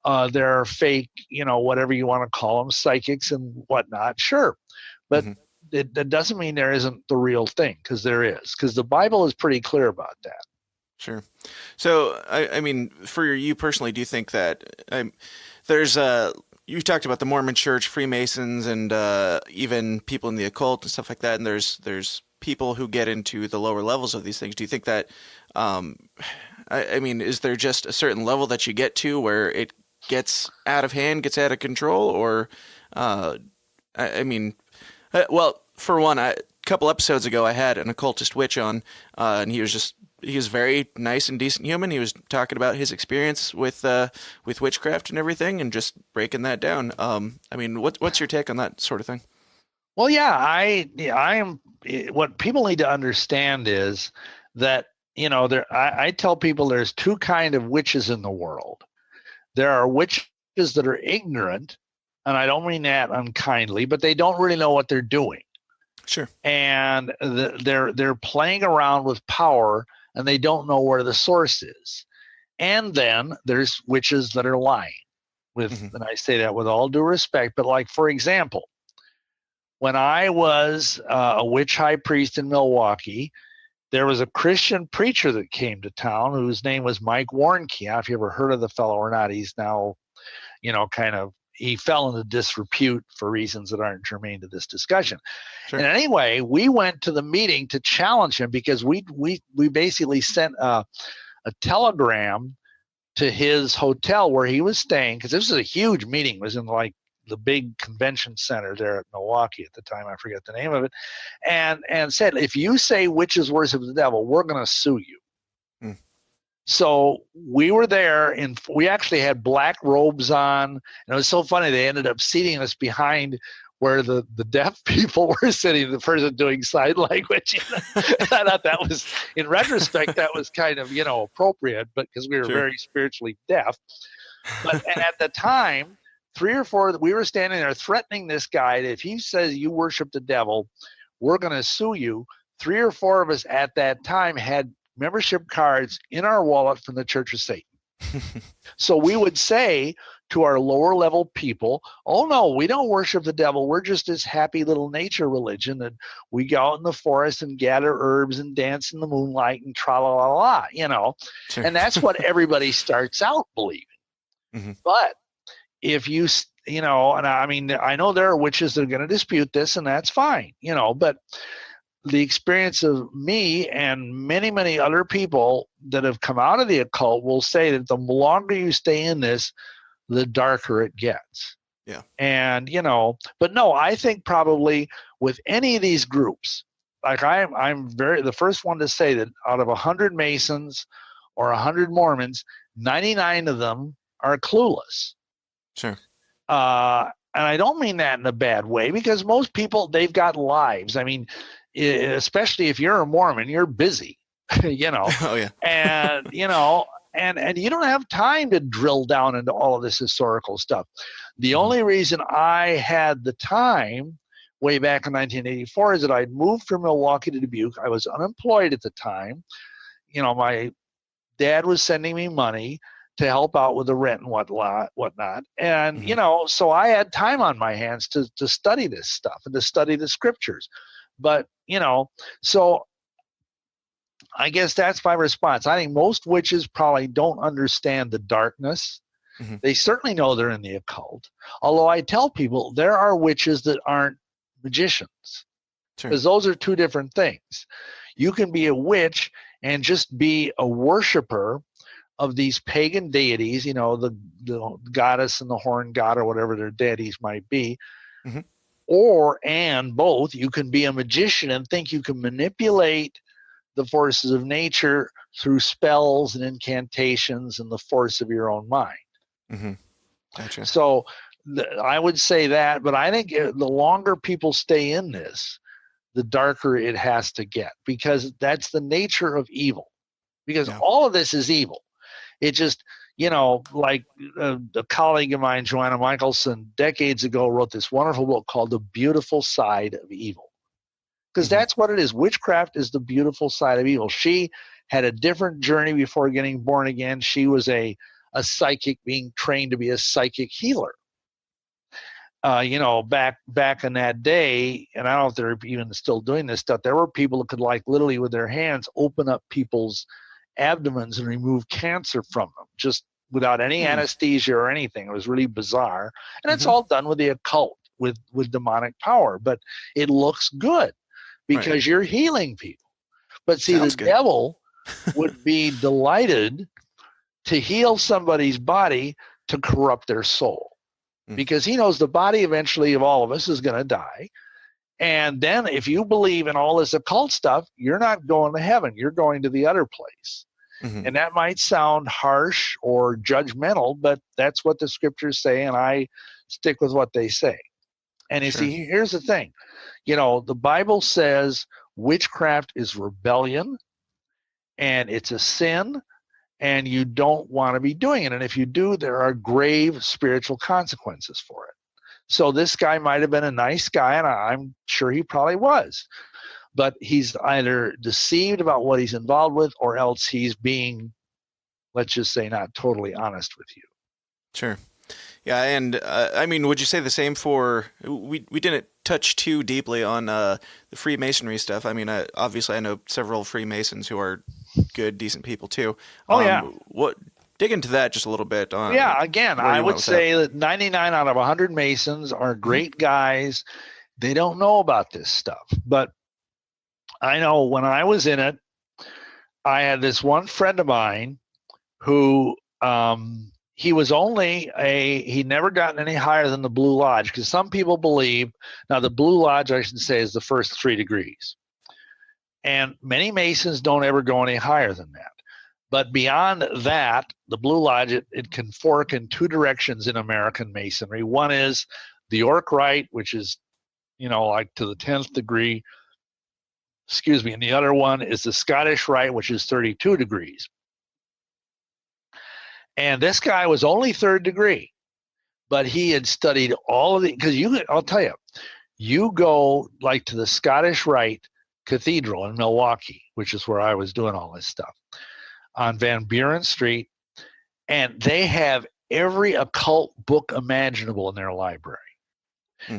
There are fake, whatever you want to call them, psychics and whatnot. Sure. But that doesn't mean there isn't the real thing, because there is, because the Bible is pretty clear about that. Sure. So, I mean, for you personally, do you think that there's you talked about the Mormon Church, Freemasons, and even people in the occult and stuff like that, and there's people who get into the lower levels of these things. Do you think that, I mean, is there just a certain level that you get to where it gets out of hand, gets out of control, or, I mean, well, for one, a couple episodes ago, I had an occultist witch on, and he was just he was very nice and decent human. He was talking about his experience with witchcraft and everything, and just breaking that down. I mean, what's your take on that sort of thing? Well, yeah, I am. What people need to understand is that, you know, I tell people there's two kind of witches in the world. There are witches that are ignorant, and I don't mean that unkindly, but they don't really know what they're doing. Sure. And they're playing around with power, and they don't know where the source is. And then there's witches that are lying. And I say that with all due respect, but like, for example, when I was a witch high priest in Milwaukee, there was a Christian preacher that came to town whose name was Mike Warnke. I don't know if you ever heard of the fellow or not. He's now, you know, he fell into disrepute for reasons that aren't germane to this discussion. Sure. And anyway, we went to the meeting to challenge him because we basically sent a telegram to his hotel where he was staying, because this was a huge meeting. It was in like the big convention center there at Milwaukee at the time. I forget the name of it. And said, if you say witches worship the devil, we're going to sue you. So we were there, and we actually had black robes on. And it was so funny. They ended up seating us behind where the deaf people were sitting, the person doing sign language. I thought that was, in retrospect, that was kind of, you know, appropriate, but because we were very spiritually deaf. And at the time, 3 or 4, we were standing there threatening this guy that if he says you worship the devil, we're going to sue you. 3 or 4 of us at that time had membership cards in our wallet from the Church of Satan. So we would say to our lower level people, oh no, we don't worship the devil. We're just this happy little nature religion that we go out in the forest and gather herbs and dance in the moonlight and tra-la-la-la, you know. Sure. And that's what everybody starts out believing. But if you know, and I mean, I know there are witches that are going to dispute this, and that's fine, you know, but the experience of me and many, many other people that have come out of the occult will say that the longer you stay in this, the darker it gets. Yeah. And, you know, but no, I think probably with any of these groups, like I'm the first one to say that out of 100 Masons or 100 Mormons, 99 of them are clueless. Sure. And I don't mean that in a bad way, because most people, they've got lives. I mean, especially if you're a Mormon, you're busy, you know. Oh yeah. And you know, and you don't have time to drill down into all of this historical stuff. The only reason I had the time way back in 1984 is that I'd moved from Milwaukee to Dubuque. I was unemployed at the time. You know, my dad was sending me money to help out with the rent and whatnot. And, you know, so I had time on my hands to study this stuff and to study the scriptures. But, you know, so I guess that's my response. I think most witches probably don't understand the darkness. They certainly know they're in the occult. Although I tell people there are witches that aren't magicians. Because those are two different things. You can be a witch and just be a worshiper of these pagan deities, you know, the goddess and the horn god or whatever their deities might be. And both, you can be a magician and think you can manipulate the forces of nature through spells and incantations and the force of your own mind. Gotcha. So I would say that, but I think the longer people stay in this, the darker it has to get, because that's the nature of evil. Because all of this is evil. It just, you know, like a colleague of mine, Joanna Michelson, decades ago wrote this wonderful book called The Beautiful Side of Evil. Because that's what it is. Witchcraft is the beautiful side of evil. She had a different journey before getting born again. She was a psychic being trained to be a psychic healer. You know, back in that day, and I don't know if they're even still doing this stuff, there were people that could, like, literally with their hands open up people's abdomens and remove cancer from them, just without any anesthesia or anything. It was really bizarre. And it's all done with the occult, with demonic power. But it looks good because you're healing people. But see, the devil would be delighted to heal somebody's body to corrupt their soul. Because he knows the body eventually of all of us is going to die. And then if you believe in all this occult stuff, you're not going to heaven. You're going to the other place. Mm-hmm. And that might sound harsh or judgmental, but that's what the scriptures say, and I stick with what they say. And you Sure. see, here's the thing. The Bible says witchcraft is rebellion, and it's a sin, and you don't want to be doing it. And if you do, there are grave spiritual consequences for it. So this guy might have been a nice guy, and I'm sure he probably was. But he's either deceived about what he's involved with, or else he's being, let's just say, not totally honest with you. Sure. Yeah, and I mean, would you say the same for, we didn't touch too deeply on the Freemasonry stuff. I mean, obviously I know several Freemasons who are good, decent people too. Oh, yeah. Dig into that just a little bit. Yeah, again, I would say that 99 out of 100 Masons are great guys. They don't know about this stuff. But I know when I was in it, I had this one friend of mine who he was he'd never gotten any higher than the Blue Lodge, because some people believe, now the Blue Lodge, I should say, is the first 3 degrees. And many Masons don't ever go any higher than that. But beyond that, the Blue Lodge, it can fork in 2 directions in American Masonry. One is the York Rite, which is, like to the 10th degree. Excuse me. And the other one is the Scottish Rite, which is 32 degrees. And this guy was only 3rd degree, but he had studied all of the, because I'll tell you, you go like to the Scottish Rite Cathedral in Milwaukee, which is where I was doing all this stuff, on Van Buren Street, and they have every occult book imaginable in their library.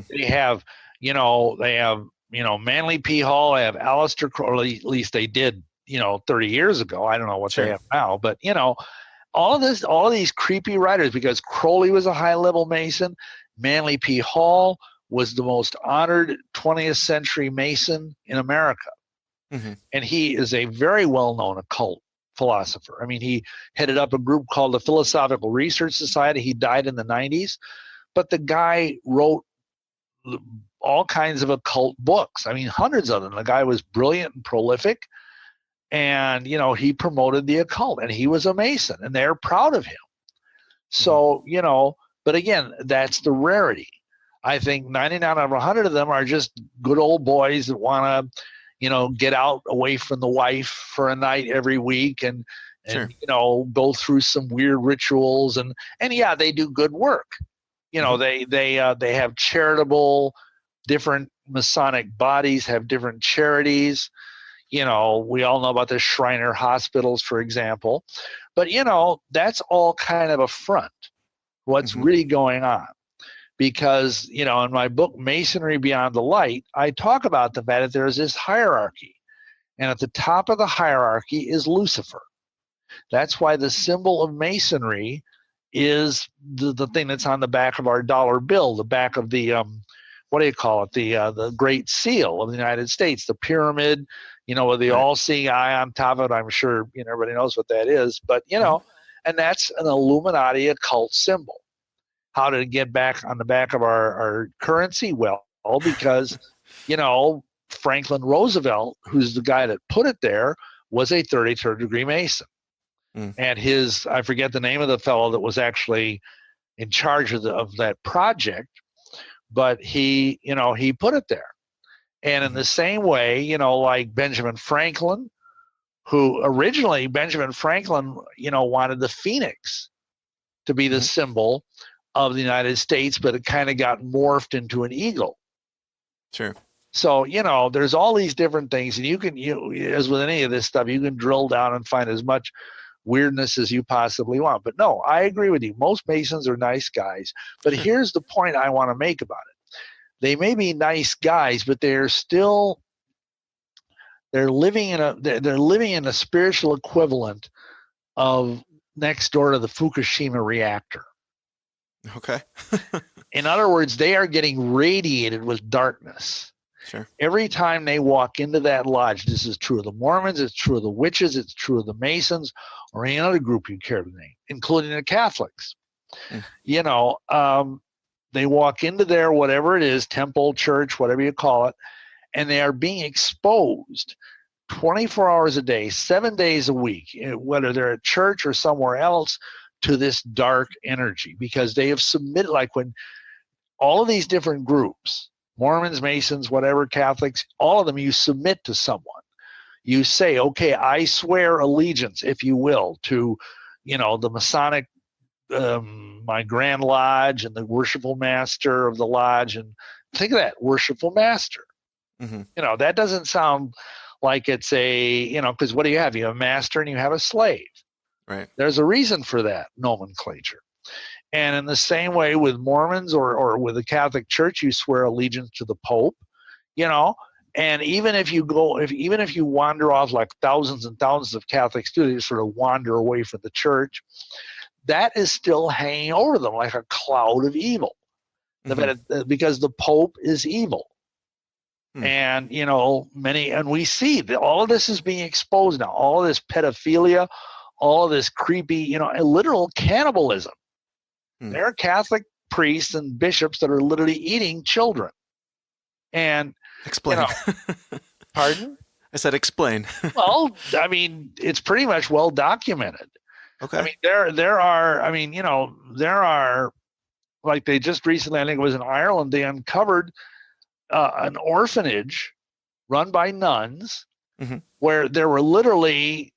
They have, Manly P. Hall, they have Aleister Crowley, at least they did, 30 years ago. I don't know what they have now, but, all of these creepy writers, because Crowley was a high-level Mason, Manly P. Hall was the most honored 20th century Mason in America. Mm-hmm. And he is a very well-known occult philosopher. I mean, he headed up a group called the Philosophical Research Society. He died in the 90s. But the guy wrote all kinds of occult books. I mean, hundreds of them. The guy was brilliant and prolific. And, he promoted the occult. And he was a Mason. And they're proud of him. So, but again, that's the rarity. I think 99 out of 100 of them are just good old boys that want to, get out away from the wife for a night every week and go through some weird rituals and yeah, they do good work. They have charitable, different Masonic bodies have different charities. We all know about the Shriner hospitals, for example, but that's all kind of a front. What's really going on? Because, in my book, Masonry Beyond the Light, I talk about the fact that there is this hierarchy. And at the top of the hierarchy is Lucifer. That's why the symbol of Masonry is the thing that's on the back of our dollar bill, the back of the, the Great Seal of the United States, the pyramid, with the all-seeing eye on top of it. I'm sure, everybody knows what that is. But, and that's an Illuminati occult symbol. How did it get back on the back of our currency? Well, because, Franklin Roosevelt, who's the guy that put it there, was a 33rd degree Mason. And I forget the name of the fellow that was actually in charge of that project, but he put it there. And in the same way, like Benjamin Franklin, who originally Benjamin Franklin, wanted the phoenix to be the symbol of the United States, but it kind of got morphed into an eagle. Sure. So, there's all these different things, and as with any of this stuff, you can drill down and find as much weirdness as you possibly want. But no, I agree with you. Most Masons are nice guys. But here's the point I want to make about it. They may be nice guys, but they're living in a spiritual equivalent of next door to the Fukushima reactor. Okay. In other words, they are getting radiated with darkness. Sure. Every time they walk into that lodge, this is true of the Mormons, it's true of the witches, it's true of the Masons, or any other group you care to name, including the Catholics. they walk into their, whatever it is, temple, church, whatever you call it, and they are being exposed 24 hours a day, 7 days a week, whether they're at church or somewhere else, to this dark energy, because they have submitted, like when all of these different groups, Mormons, Masons, whatever, Catholics, all of them, you submit to someone. You say, okay, I swear allegiance, if you will, to, the Masonic, my Grand Lodge and the worshipful master of the lodge. And think of that, worshipful master. Mm-hmm. That doesn't sound like it's a, because what do you have? You have a master and you have a slave. Right. There's a reason for that nomenclature. And in the same way with Mormons or with the Catholic Church, you swear allegiance to the Pope, and even if you wander off like thousands and thousands of Catholics do, they sort of wander away from the church, that is still hanging over them like a cloud of evil. Mm-hmm. Because the Pope is evil. And and we see that all of this is being exposed now, all of this pedophilia, all of this creepy, literal cannibalism. There are Catholic priests and bishops that are literally eating children. And explain. Pardon? I said explain. Well, I mean, it's pretty much well documented. Okay. I mean, there are, like they just recently, I think it was in Ireland, they uncovered an orphanage run by nuns, mm-hmm. where there were literally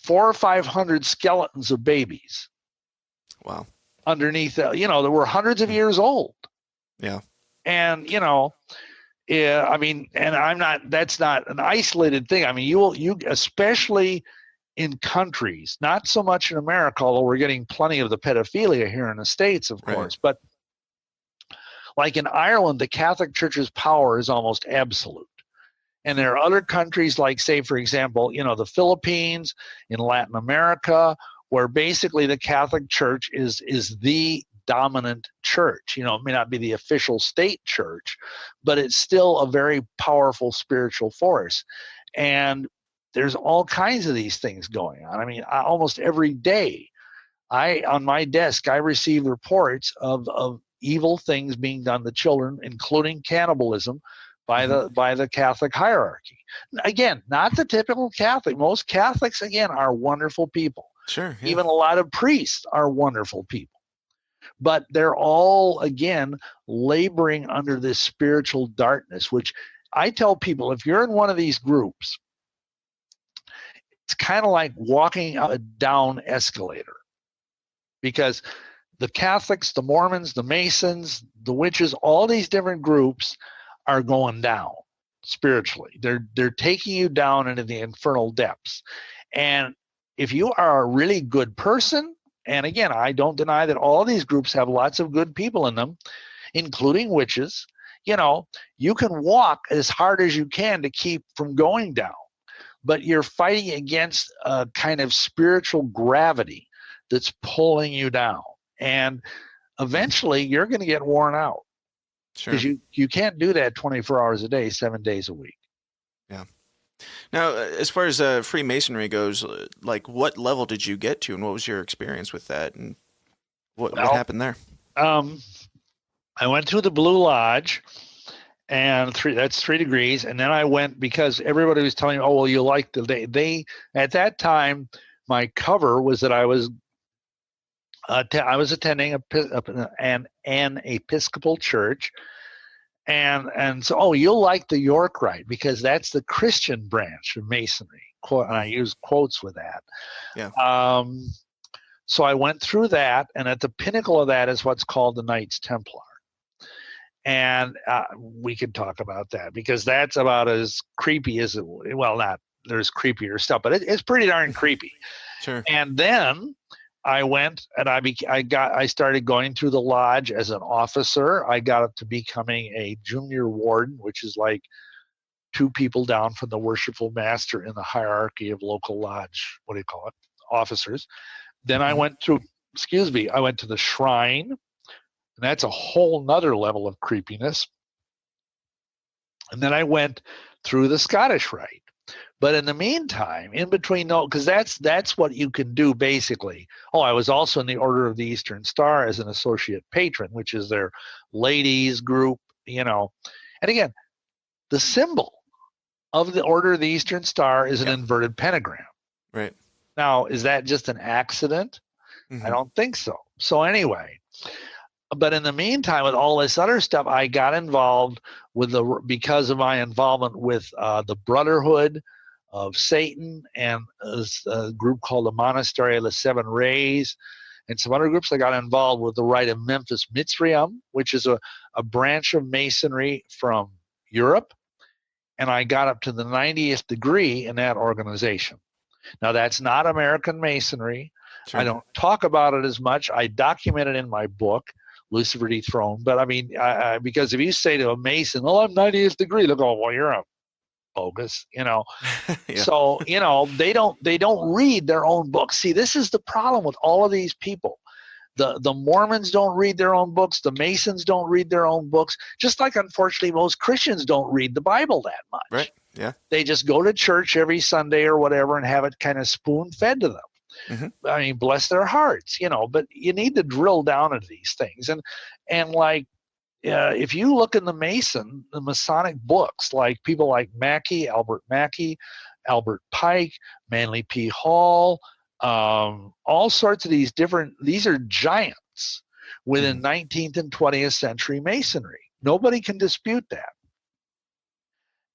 400 or 500 skeletons of babies. Wow. Underneath, that were hundreds of years old. Yeah. And, I mean, and that's not an isolated thing. I mean, you especially in countries, not so much in America, although we're getting plenty of the pedophilia here in the States, of course, but like in Ireland, the Catholic Church's power is almost absolute. And there are other countries like, say, for example, the Philippines, in Latin America, where basically the Catholic Church is the dominant church. It may not be the official state church, but it's still a very powerful spiritual force. And there's all kinds of these things going on. I mean, almost every day, on my desk, I receive reports of evil things being done to children, including cannibalism, by the Catholic hierarchy. Again, not the typical Catholic. Most Catholics, again, are wonderful people. Sure. Yeah. Even a lot of priests are wonderful people. But they're all, again, laboring under this spiritual darkness, which I tell people, if you're in one of these groups, it's kind of like walking up a down escalator. Because the Catholics, the Mormons, the Masons, the witches, all these different groups are going down spiritually. They're taking you down into the infernal depths. And if you are a really good person, and again, I don't deny that all these groups have lots of good people in them, including witches, you can walk as hard as you can to keep from going down. But you're fighting against a kind of spiritual gravity that's pulling you down. And eventually you're going to get worn out. Sure. Because you can't do that 24 hours a day, 7 days a week. Yeah. Now, as far as Freemasonry goes, like what level did you get to, and what was your experience with that, and what happened there? I went to the Blue Lodge, and that's 3 degrees, and then I went, because everybody was telling me, oh, well, you like they at that time, my cover was that I was attending an Episcopal church, and so, oh, you'll like the York Rite, because that's the Christian branch of Masonry. And I use quotes with that. Yeah. So I went through that, and at the pinnacle of that is what's called the Knights Templar. And we can talk about that, because that's about as creepy as there's creepier stuff, but it's pretty darn creepy. Sure. And then I went and I started going through the lodge as an officer. I got up to becoming a junior warden, which is like 2 people down from the worshipful master in the hierarchy of local lodge, officers. Then I went to the shrine, and that's a whole nother level of creepiness. And then I went through the Scottish Rite, But in the meantime, in between, because that's what you can do basically. Oh, I was also in the Order of the Eastern Star as an associate patron, which is their ladies group, And again, the symbol of the Order of the Eastern Star is an inverted pentagram. Right. Now, is that just an accident? Mm-hmm. I don't think so. So anyway, but in the meantime, with all this other stuff, I got involved because of my involvement with the Brotherhood of Satan and a group called the Monastery of the Seven Rays and some other groups. I got involved with the Rite of Memphis Mitzrayim, which is a branch of Masonry from Europe. And I got up to the 90th degree in that organization. Now, that's not American Masonry. Sure. I don't talk about it as much. I document it in my book, Lucifer Dethroned. But I mean, because if you say to a Mason, "Oh, I'm 90th degree," they'll go, "Well, you're a bogus," Yeah. So, they don't read their own books. See, this is the problem with all of these people. The Mormons don't read their own books. The Masons don't read their own books. Just like, unfortunately, most Christians don't read the Bible that much. Right. Yeah. They just go to church every Sunday or whatever and have it kind of spoon-fed to them. Mm-hmm. I mean, bless their hearts, but you need to drill down into these things. And like, if you look in the Masonic books, like people like Albert Mackey, Albert Pike, Manly P. Hall, all sorts of these are giants within 19th and 20th century Masonry. Nobody can dispute that.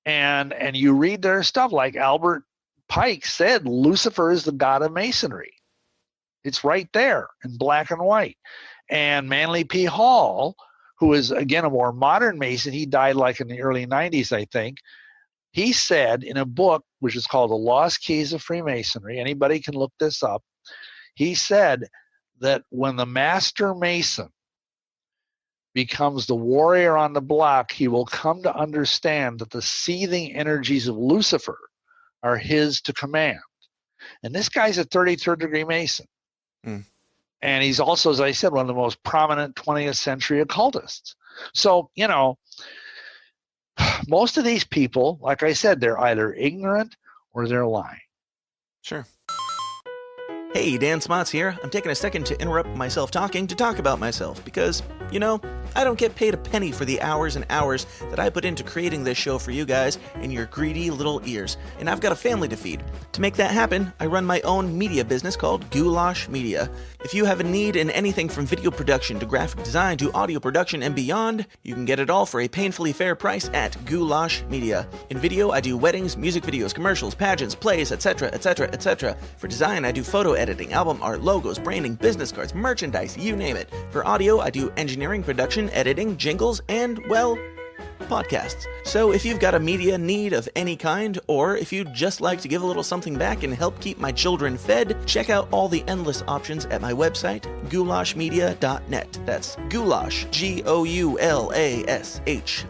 And you read their stuff, like Albert Pike said, Lucifer is the god of Masonry. It's right there in black and white. And Manly P. Hall, who is, again, a more modern Mason, he died like in the early 90s, I think. He said in a book, which is called The Lost Keys of Freemasonry, anybody can look this up, he said that when the Master Mason becomes the warrior on the block, he will come to understand that the seething energies of Lucifer are his to command. And this guy's a 33rd degree Mason. Mm. And he's also, as I said, one of the most prominent 20th century occultists. So, most of these people, like I said, they're either ignorant or they're lying. Sure. Hey, Dan Smots here. I'm taking a second to interrupt myself talking to talk about myself because, I don't get paid a penny for the hours and hours that I put into creating this show for you guys in your greedy little ears, and I've got a family to feed. To make that happen, I run my own media business called Goulash Media. If you have a need in anything from video production to graphic design to audio production and beyond, you can get it all for a painfully fair price at Goulash Media. In video, I do weddings, music videos, commercials, pageants, plays, etc., etc., etc. For design, I do photo editing, album art, logos, branding, business cards, merchandise, you name it. For audio, I do engineering, production, editing, jingles, and, well, podcasts. So if you've got a media need of any kind, or if you'd just like to give a little something back and help keep my children fed, check out all the endless options at my website, goulashmedia.net. That's goulash, Goulash,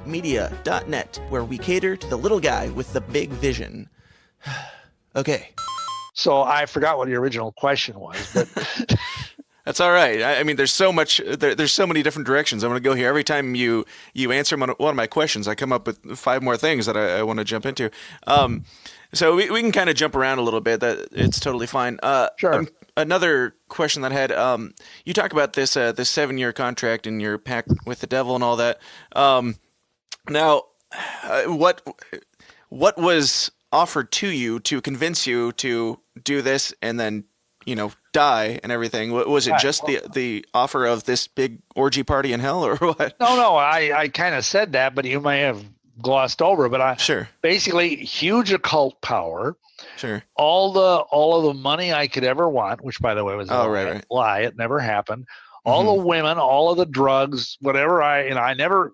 media.net, where we cater to the little guy with the big vision. Okay. So I forgot what the original question was, but... That's all right. I mean, there's so much. There's so many different directions. I'm going to go here. Every time you answer one of my questions, I come up with 5 more things that I want to jump into. So we can kind of jump around a little bit. That it's totally fine. Sure. Another question that I had. You talk about this 7-year contract and your pact with the devil and all that. Now, what was offered to you to convince you to do this and then die and everything? Was it just the offer of this big orgy party in hell, or what? No, I kind of said that, but you may have glossed over. But sure. Basically, huge occult power. Sure. All of the money I could ever want, which by the way was a lie. It never happened. All the women, all of the drugs, whatever. I never,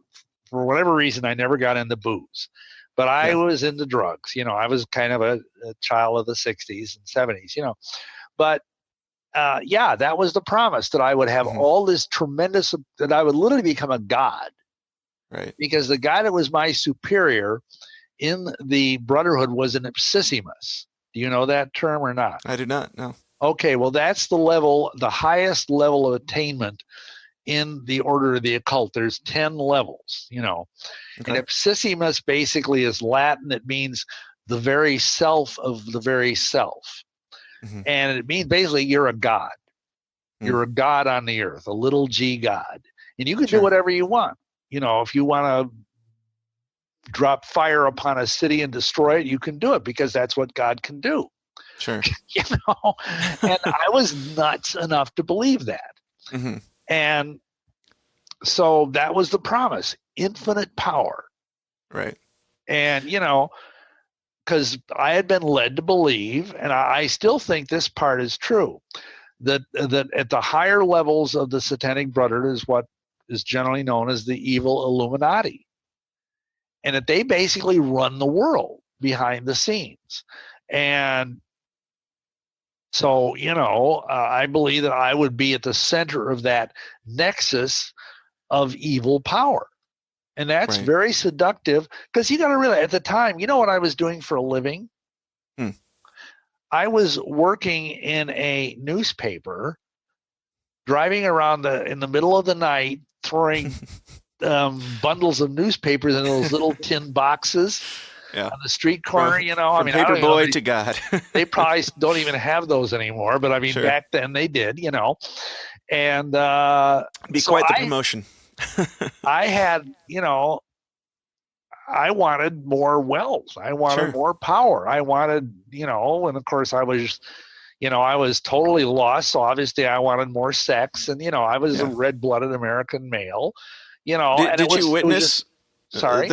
for whatever reason, I never got into booze. But I was into drugs. I was kind of a child of the 60s and 70s, But that was the promise, that I would have all this tremendous, that I would literally become a god. Right. Because the guy that was my superior in the Brotherhood was an ipsissimus. Do you know that term or not? I do not, no. Okay, well, that's the highest level of attainment in the order of the occult. There's 10 levels, Okay. And ipsissimus basically is Latin. It means the very self of the very self. Mm-hmm. And it means basically you're a god. You're a god on the earth, a little g god. And you can do whatever you want. You know, if you want to drop fire upon a city and destroy it, you can do it because that's what God can do. Sure. You know, and I was nuts enough to believe that. Mm-hmm. And so that was the promise, infinite power. Right. And, you know, because I had been led to believe, and I still think this part is true, that at the higher levels of the Satanic Brotherhood is what is generally known as the evil Illuminati. And that they basically run the world behind the scenes. And so, you know, I believe that I would be at the center of that nexus of evil power. And that's very seductive because you got to realize at the time, you know what I was doing for a living? I was working in a newspaper, driving around in the middle of the night, throwing bundles of newspapers in those little tin boxes on the street corner. You know, I mean, paper boy to God. They probably don't even have those anymore, but I mean, back then they did. You know, and be quite the promotion. I had, you know, I wanted more wealth. I wanted more power. I wanted, you know, and of course I was, you know, I was totally lost. So obviously I wanted more sex, and you know, I was a red-blooded American male. You know, did you witness? Sorry.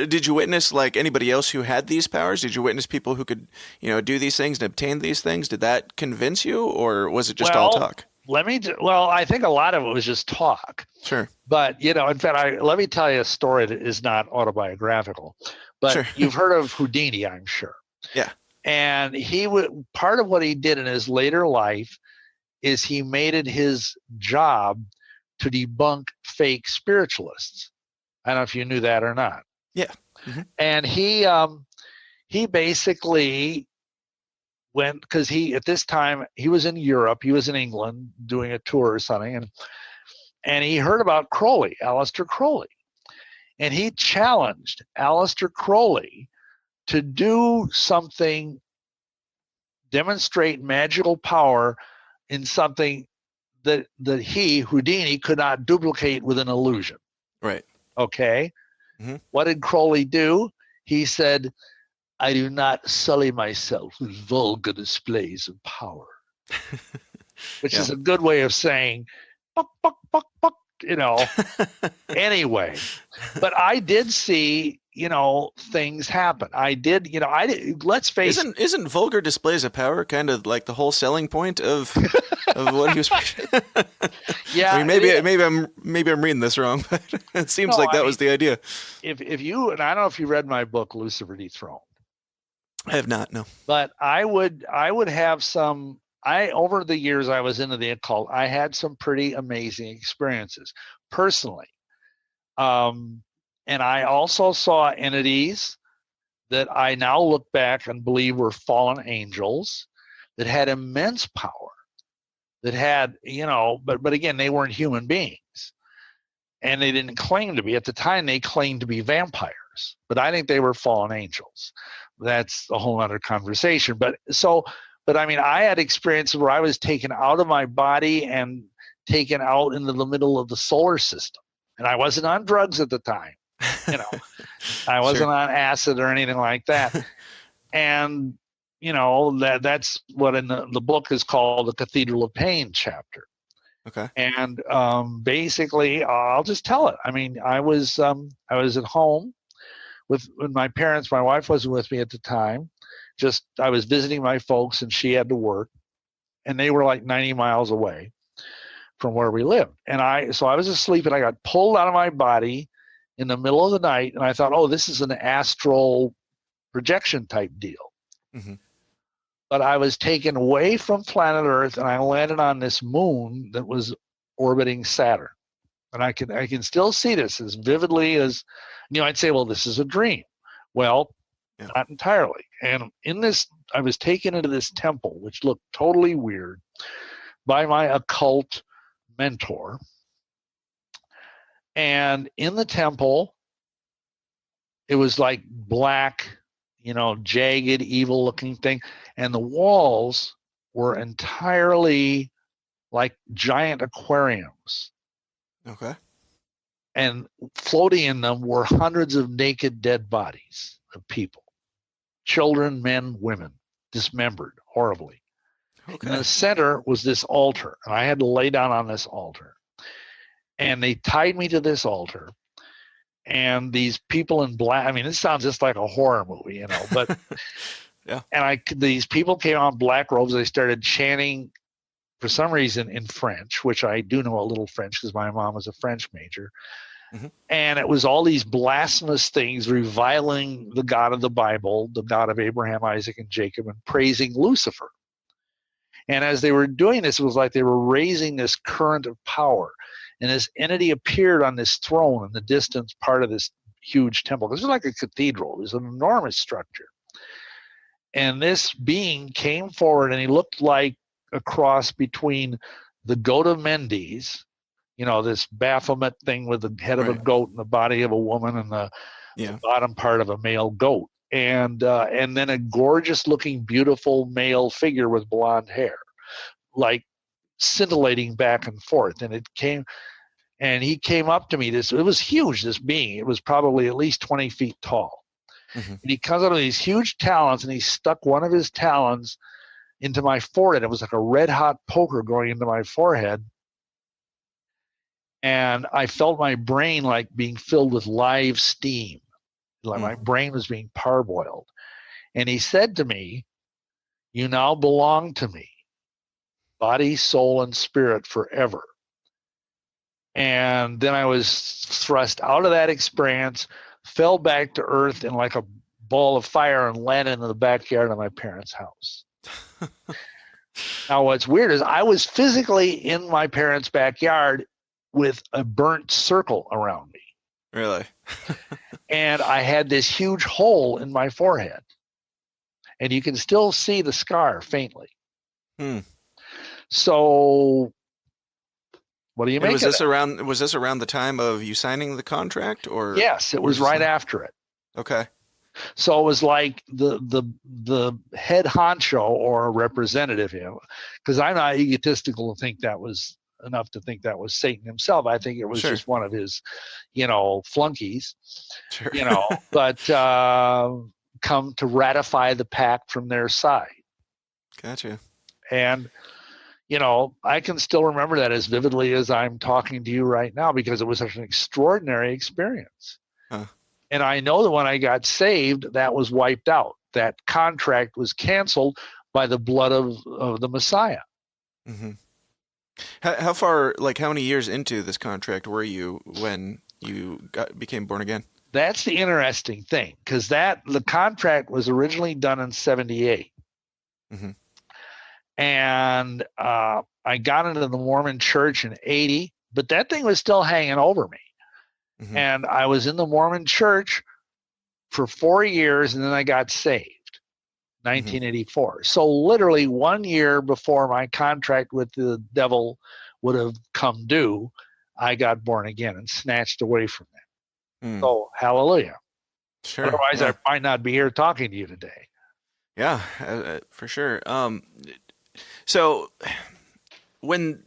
Did you witness like anybody else who had these powers? Did you witness people who could, you know, do these things and obtain these things? Did that convince you, or was it just all talk? I think a lot of it was just talk. Sure. But, you know, in fact, let me tell you a story that is not autobiographical. But you've heard of Houdini, I'm sure. Yeah. And part of what he did in his later life is he made it his job to debunk fake spiritualists. I don't know if you knew that or not. Yeah. Mm-hmm. And he basically went, because at this time he was in Europe, he was in England doing a tour or something, and he heard about Crowley, Aleister Crowley, and he challenged Aleister Crowley to do something, demonstrate magical power in something that Houdini could not duplicate with an illusion. Right. Okay. Mm-hmm. What did Crowley do? He said, I do not sully myself with vulgar displays of power, which is a good way of saying, buck, buck, buck, buck, you know, anyway. But I did see, you know, things happen. Let's face it. Isn't vulgar displays of power kind of like the whole selling point of what he was? Yeah. I mean, maybe I'm reading this wrong, but it seems like that was the idea. If you, and I don't know if you read my book, Lucifer Dethroned. I have not, no. But I would have over the years I was into the occult, I had some pretty amazing experiences personally. And I also saw entities that I now look back and believe were fallen angels that had immense power, that had, you know, but again, they weren't human beings. And they didn't claim to be. At the time, they claimed to be vampires. But I think they were fallen angels. That's a whole other conversation. But I mean, I had experiences where I was taken out of my body and taken out into the middle of the solar system. And I wasn't on drugs at the time. You know, I wasn't on acid or anything like that. And, you know, that's what in the book is called the Cathedral of Pain chapter. Okay. And basically, I'll just tell it. I mean, I was at home with my parents. My wife wasn't with me at the time. I was visiting my folks, and she had to work, and they were like 90 miles away from where we lived. And so I was asleep, and I got pulled out of my body in the middle of the night, and I thought, oh, this is an astral projection type deal. Mm-hmm. But I was taken away from planet Earth, and I landed on this moon that was orbiting Saturn. And I can still see this as vividly as, you know, I'd say, well, this is a dream. Well, not entirely. And I was taken into this temple, which looked totally weird, by my occult mentor. And in the temple, it was like black, jagged, evil-looking thing, and the walls were entirely like giant aquariums. Okay. And floating in them were hundreds of naked dead bodies of people, children, men, women, dismembered horribly. Okay. In the center was this altar, and I had to lay down on this altar. And they tied me to this altar, and these people in black, I mean, it sounds just like a horror movie, but yeah. And these people came on black robes. They started chanting for some reason in French, which I do know a little French because my mom was a French major. Mm-hmm. And it was all these blasphemous things, reviling the God of the Bible, the God of Abraham, Isaac, and Jacob, and praising Lucifer. And as they were doing this, it was like they were raising this current of power. And this entity appeared on this throne in the distant part of this huge temple. This was like a cathedral. It was an enormous structure. And this being came forward, and he looked like a cross between the goat of Mendes, this Baphomet thing with the head of a goat and the body of a woman and the bottom part of a male goat. And then a gorgeous looking, beautiful male figure with blonde hair, like scintillating back and forth. And he came up to me. It was huge, this being. It was probably at least 20 feet tall. Mm-hmm. And he comes out of these huge talons, and he stuck one of his talons into my forehead. It was like a red hot poker going into my forehead. And I felt my brain like being filled with live steam. Like my brain was being parboiled. And he said to me, "You now belong to me, body, soul, and spirit forever." And then I was thrust out of that experience, fell back to earth in like a ball of fire, and landed in the backyard of my parents' house. Now, what's weird is I was physically in my parents' backyard with a burnt circle around me. Really? And I had this huge hole in my forehead. And you can still see the scar faintly. So what do you make of that? Was this around the time of you signing the contract, or? Yes, it was right after it. Okay. So it was like the head honcho or representative, because I'm not egotistical to think that was enough to think that was Satan himself. I think it was just one of his, flunkies, but come to ratify the pact from their side. Gotcha. And, I can still remember that as vividly as I'm talking to you right now, because it was such an extraordinary experience. Huh. And I know that when I got saved, that was wiped out. That contract was canceled by the blood of the Messiah. Mm-hmm. How far, how many years into this contract were you when you became born again? That's the interesting thing, because the contract was originally done in 1978. Mm-hmm. And I got into the Mormon church in 1980, but that thing was still hanging over me. Mm-hmm. And I was in the Mormon church for 4 years, and then I got saved, 1984. Mm-hmm. So literally 1 year before my contract with the devil would have come due, I got born again and snatched away from that. Mm. So hallelujah. Sure. Otherwise, I might not be here talking to you today. Yeah, for sure. So when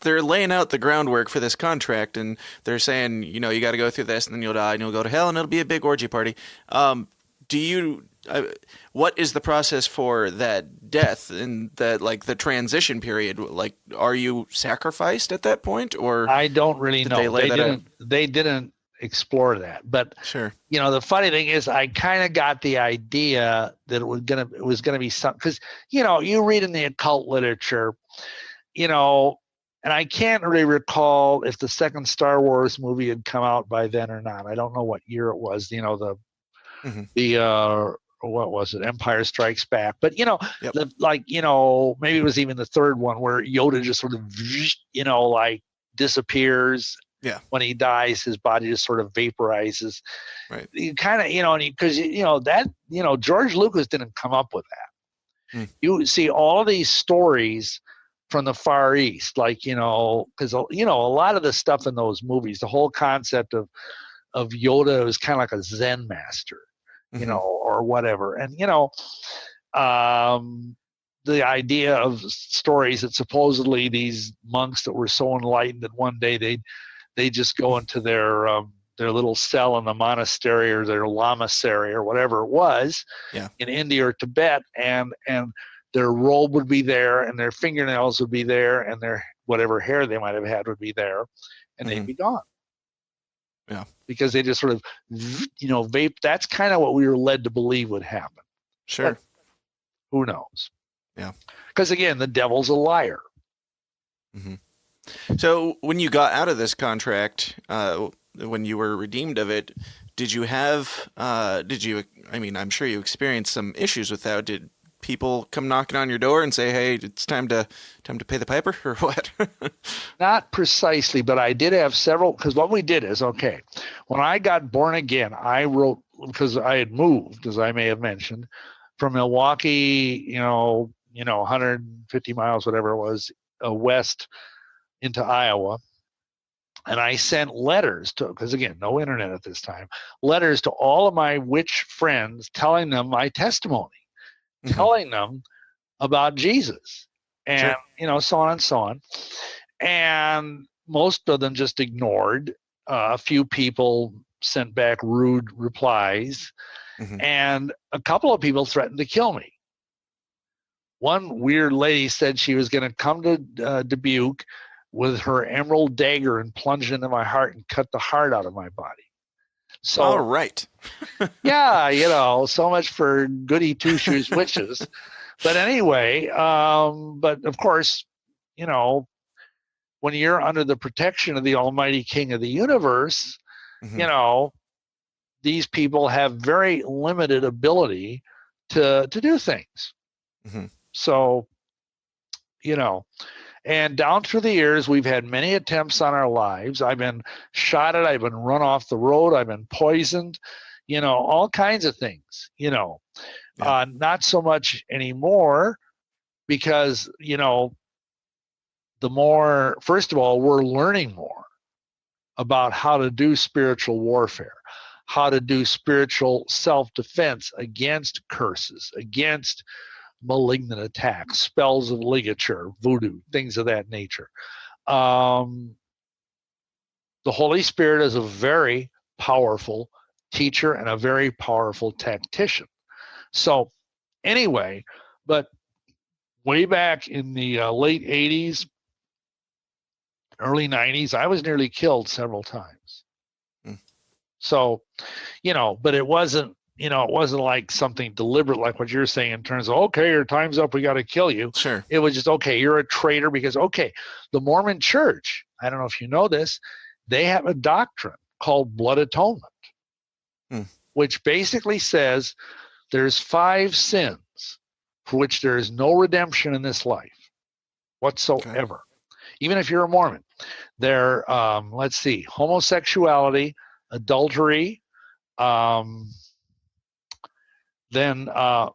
they're laying out the groundwork for this contract, and they're saying, you got to go through this, and then you'll die, and you'll go to hell, and it'll be a big orgy party. What is the process for that death and that, the transition period? Are you sacrificed at that point, or? I don't really know. They didn't explore that, but sure. The funny thing is, I kind of got the idea that it was gonna be something, because you read in the occult literature, and I can't really recall if the second Star Wars movie had come out by then or not. I don't know what year it was. What was it? Empire Strikes Back. But yep. Maybe it was even the third one where Yoda just sort of disappears. Yeah. When he dies, his body just sort of vaporizes. Right. You kind of, because George Lucas didn't come up with that. Mm. You see all of these stories from the Far East, because a lot of the stuff in those movies, the whole concept of Yoda was kind of like a Zen master. or whatever. And, the idea of stories that supposedly these monks that were so enlightened that one day they just go into their little cell in the monastery or their lamasery or whatever it was in India or Tibet, and their robe would be there, and their fingernails would be there, and their whatever hair they might have had would be there, and they'd be gone. Yeah. Because they just sort of, vape. That's kind of what we were led to believe would happen. Sure. But who knows? Yeah. Because again, the devil's a liar. So when you got out of this contract, when you were redeemed of it, I'm sure you experienced some issues with that. Did people come knocking on your door and say, hey, it's time to pay the piper, or what? Not precisely, but I did have several, because what we did is, when I got born again, I wrote, because I had moved, as I may have mentioned, from Milwaukee, 150 miles, whatever it was, west into Iowa. And I sent letters because again, no internet at this time, letters to all of my witch friends telling them my testimony, telling them about Jesus, and, so on and so on. And most of them just ignored. A few people sent back rude replies, and a couple of people threatened to kill me. One weird lady said she was going to come to Dubuque with her emerald dagger and plunge it into my heart and cut the heart out of my body. So, all right. yeah, so much for goody two-shoes witches. But anyway, but of course, when you're under the protection of the Almighty King of the universe, these people have very limited ability to do things. So, and down through the years, we've had many attempts on our lives. I've been shot at, I've been run off the road, I've been poisoned, all kinds of things, not so much anymore because, the more, first of all, we're learning more about how to do spiritual warfare, how to do spiritual self-defense against curses, against malignant attacks, spells of ligature, voodoo, things of that nature. The Holy Spirit is a very powerful teacher and a very powerful tactician. So anyway, but way back in the late 80s, early 90s, I was nearly killed several times. So, but it wasn't, it wasn't like something deliberate like what you're saying in terms of, okay, your time's up, we got to kill you. Sure. It was just, okay, you're a traitor because, the Mormon Church, I don't know if you know this, they have a doctrine called blood atonement, which basically says there's 5 sins for which there is no redemption in this life whatsoever. Okay. Even if you're a Mormon, they're, let's see, homosexuality, adultery, then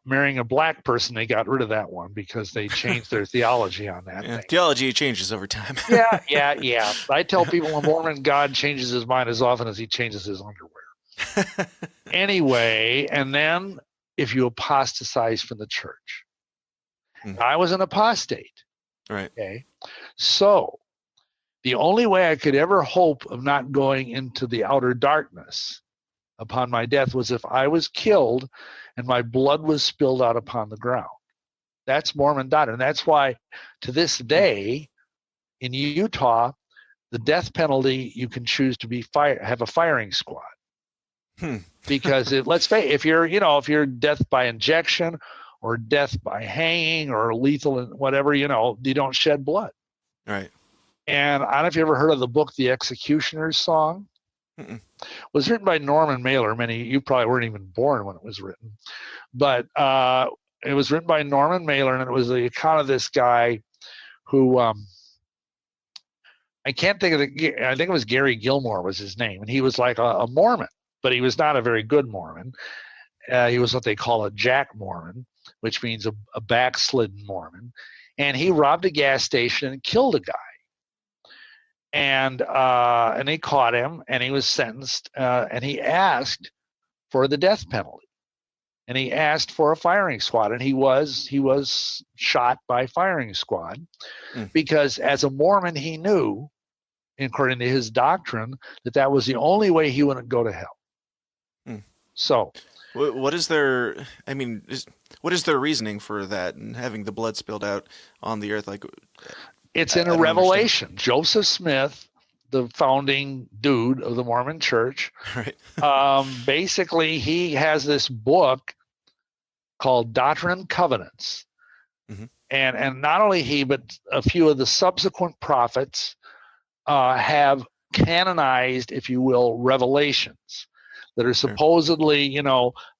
marrying a black person, they got rid of that one because they changed their theology on that thing. Theology changes over time. Yeah. I tell people a Mormon God changes his mind as often as he changes his underwear. Anyway, and then if you apostatize from the church. I was an apostate. Right. Okay. So the only way I could ever hope of not going into the outer darkness upon my death was if I was killed and my blood was spilled out upon the ground. That's Mormon doctrine. And that's why to this day in Utah, the death penalty, you can choose to be have a firing squad. Because let's face it, if you're death by injection or death by hanging or lethal and whatever, you don't shed blood. Right. And I don't know if you ever heard of the book, The Executioner's Song. It was written by Norman Mailer. You probably weren't even born when it was written. But it was written by Norman Mailer, and it was the account of this guy who, I can't think of I think it was Gary Gilmore was his name. And he was like a Mormon, but he was not a very good Mormon. He was what they call a Jack Mormon, which means a backslidden Mormon. And he robbed a gas station and killed a guy. And they caught him, and he was sentenced, and he asked for the death penalty. and he asked for a firing squad, and he was shot by firing squad because as a Mormon he knew, according to his doctrine, that was the only way he wouldn't go to hell. So what is their what is their reasoning for that and having the blood spilled out on the earth? Like, it's in a revelation. Understand. Joseph Smith, the founding dude of the Mormon Church, right. Basically he has this book called Doctrine and Covenants. And not only he, but a few of the subsequent prophets have canonized, if you will, revelations that are supposedly,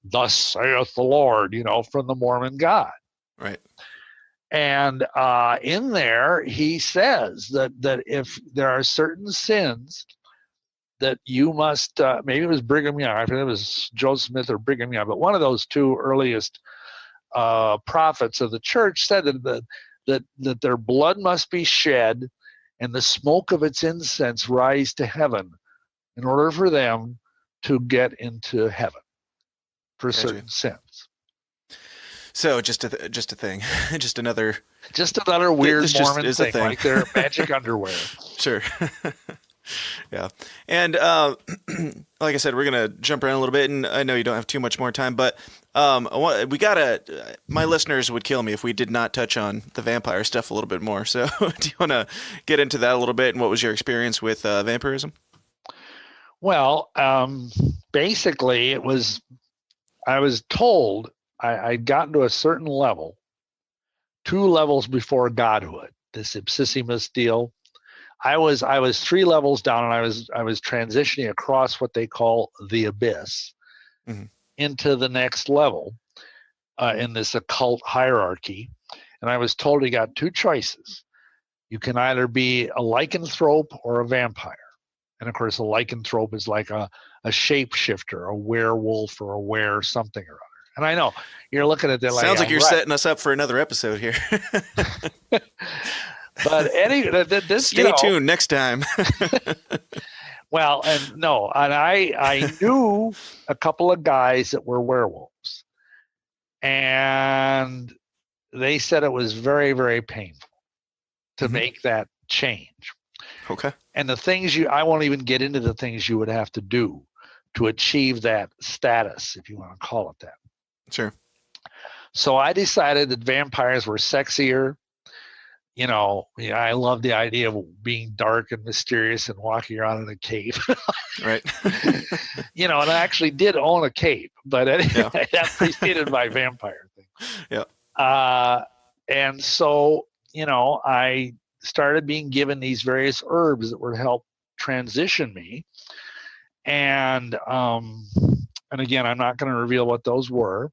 thus saith the Lord, from the Mormon God. Right. And in there, he says that if there are certain sins that you must, maybe it was Brigham Young, I think it was Joseph Smith or Brigham Young, but one of those two earliest prophets of the church said that their blood must be shed and the smoke of its incense rise to heaven in order for them to get into heaven for certain sins. So just a thing, just another weird Mormon thing, like their magic underwear. Sure. Yeah. And like I said, we're going to jump around a little bit, and I know you don't have too much more time, but my listeners would kill me if we did not touch on the vampire stuff a little bit more. So do you want to get into that a little bit, and what was your experience with vampirism? Well, basically I was told I'd gotten to a certain level, 2 levels before godhood, this Ipsissimus deal. I was 3 levels down, and I was transitioning across what they call the abyss into the next level in this occult hierarchy. And I was told you got 2 choices. You can either be a lycanthrope or a vampire. And of course, a lycanthrope is like a shapeshifter, a werewolf, or a were something or other. And I know you're looking at that. Sounds like you're setting us up for another episode here. But this, stay tuned next time. Well, and I knew a couple of guys that were werewolves, and they said it was very, very painful to make that change. Okay. And the things I won't even get into the things you would have to do to achieve that status, if you want to call it that. Sure. So I decided that vampires were sexier. I love the idea of being dark and mysterious and walking around in a cave. Right. And I actually did own a cave, but anyway, that preceded my vampire thing. Yeah. And so, I started being given these various herbs that would help transition me. And again, I'm not going to reveal what those were,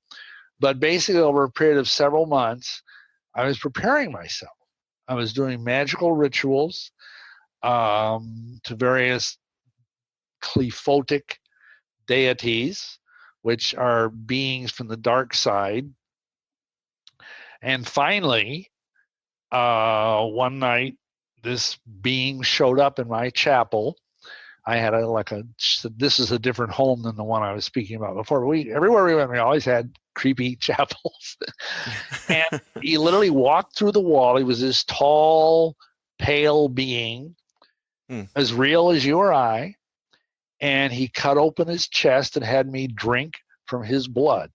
but basically over a period of several months, I was preparing myself. I was doing magical rituals to various qliphotic deities, which are beings from the dark side. And finally, one night, this being showed up in my chapel. I had this is a different home than the one I was speaking about before. Everywhere we went, we always had creepy chapels. And he literally walked through the wall. He was this tall, pale being, as real as you or I. And he cut open his chest and had me drink from his blood.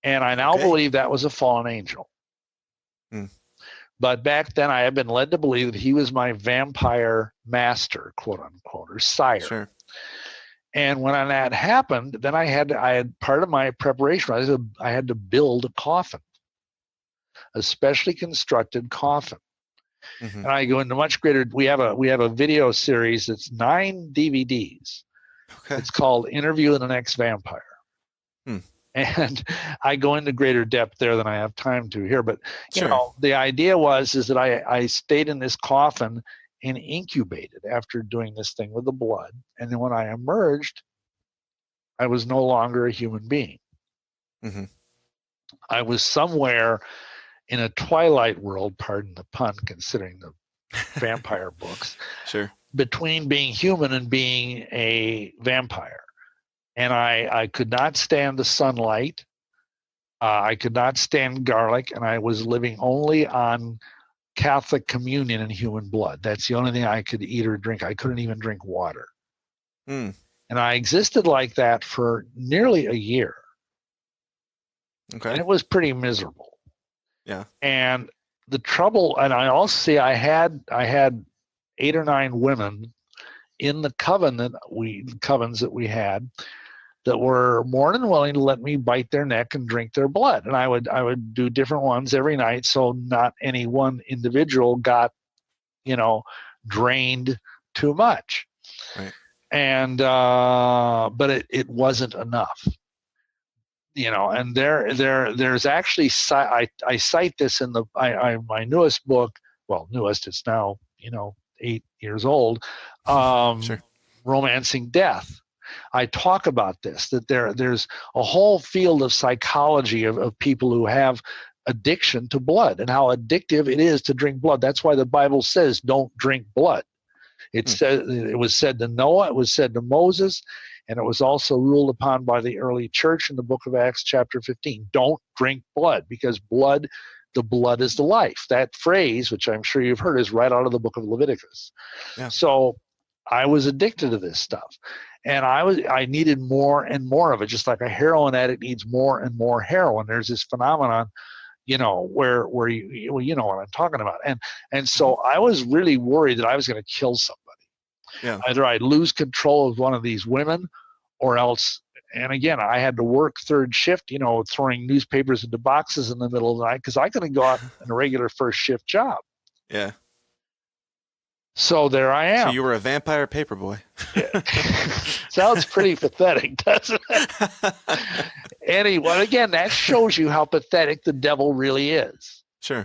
And I now believe that was a fallen angel. But back then, I had been led to believe that he was my vampire master, quote unquote, or sire. Sure. And when that happened, then I had part of my preparation. I had to build a coffin, a specially constructed coffin. And I go into much greater. We have a video series that's 9 DVDs. Okay. It's called "Interview with the Next Vampire." And I go into greater depth there than I have time to here. But the idea is that I stayed in this coffin and incubated after doing this thing with the blood. And then when I emerged, I was no longer a human being. I was somewhere in a twilight world, pardon the pun, considering the vampire books, sure, between being human and being a vampire. and I could not stand the sunlight. I could not stand garlic, and I was living only on Catholic communion and human blood. That's the only thing I could eat or drink. I couldn't even drink water. Mm. And I existed like that for nearly a year. Okay. And it was pretty miserable. Yeah. And the trouble, and I also see I had 8 or 9 women in the covens that we had that were more than willing to let me bite their neck and drink their blood. And I would do different ones every night, so not any one individual got, drained too much. Right. And but it wasn't enough. And there's actually I cite this in my newest book. Well, newest, it's now 8 years old. Sure. Romancing Death. I talk about this, that there's a whole field of psychology of people who have addiction to blood and how addictive it is to drink blood. That's why the Bible says don't drink blood. It was said to Noah, it was said to Moses, and it was also ruled upon by the early church in the book of Acts chapter 15. Don't drink blood, because the blood is the life. That phrase, which I'm sure you've heard, is right out of the book of Leviticus. Yeah. So I was addicted to this stuff. And I needed more and more of it, just like a heroin addict needs more and more heroin. There's this phenomenon, where you know what I'm talking about. And so I was really worried that I was going to kill somebody. Yeah. Either I'd lose control of one of these women, or else. And again, I had to work third shift, throwing newspapers into boxes in the middle of the night, because I couldn't go out in a regular first shift job. Yeah. So there I am. So you were a vampire paperboy. Sounds pretty pathetic, doesn't it? Anyway, again, that shows you how pathetic the devil really is. Sure.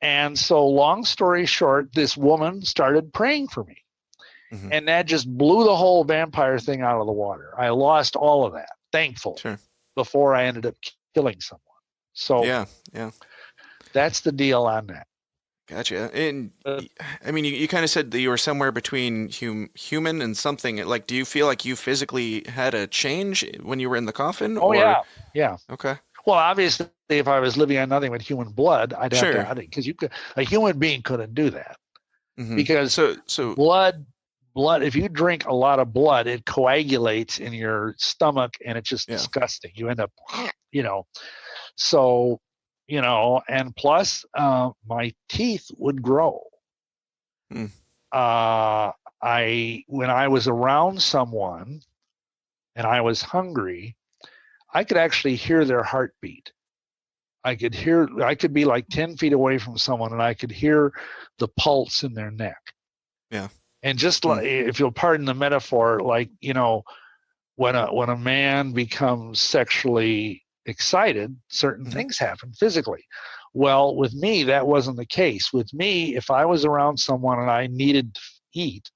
And so, long story short, this woman started praying for me. Mm-hmm. And that just blew the whole vampire thing out of the water. I lost all of that, thankfully, before I ended up killing someone. So yeah. That's the deal on that. Gotcha. And I mean, you kind of said that you were somewhere between human and something. Like, do you feel like you physically had a change when you were in the coffin? Oh, yeah. Okay. Well, obviously, if I was living on nothing but human blood, I'd have to, because a human being couldn't do that. Mm-hmm. Because so blood, if you drink a lot of blood, it coagulates in your stomach, and it's just disgusting. You end up, so. And plus, my teeth would grow. When I was around someone and I was hungry, I could actually hear their heartbeat. I could be like 10 feet away from someone, and I could hear the pulse in their neck. Yeah. And just like, if you'll pardon the metaphor, like, when a man becomes sexually excited, certain things happen physically. Well, with me, that wasn't the case. With me, if I was around someone and I needed to eat,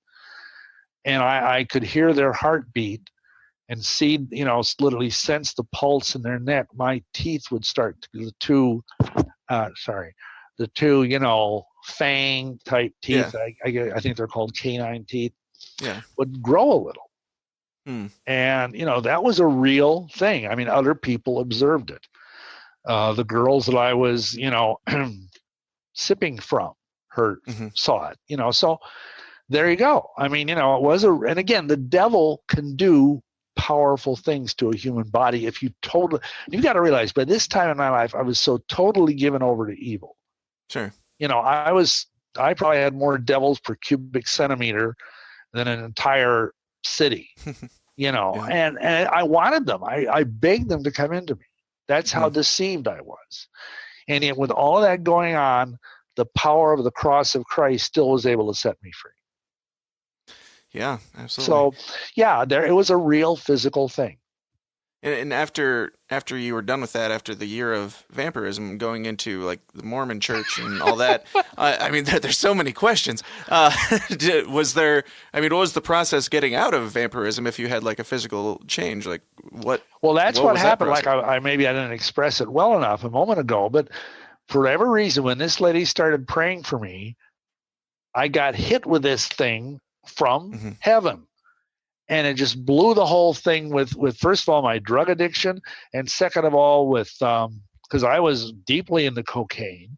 and I could hear their heartbeat and see, literally sense the pulse in their neck, my teeth would start to, the two, fang type teeth, I think they're called canine teeth, would grow a little. And, that was a real thing. I mean, other people observed it. The girls that I was, sipping from saw it, so there you go. I mean, it was and again, the devil can do powerful things to a human body if you got to realize, by this time in my life, I was so totally given over to evil. Sure. I probably had more devils per cubic centimeter than an entire city. And I wanted them. I begged them to come into me. That's how deceived I was. And yet, with all of that going on, the power of the cross of Christ still was able to set me free. Yeah, absolutely. So, it was a real physical thing. And after you were done with that, after the year of vampirism, going into like the Mormon church and all that, I mean, there's so many questions. What was the process getting out of vampirism if you had like a physical change? Like what? Well, that's what happened. Like I maybe I didn't express it well enough a moment ago, but for whatever reason, when this lady started praying for me, I got hit with this thing from heaven. and it just blew the whole thing with first of all my drug addiction, and second of all with because I was deeply into cocaine,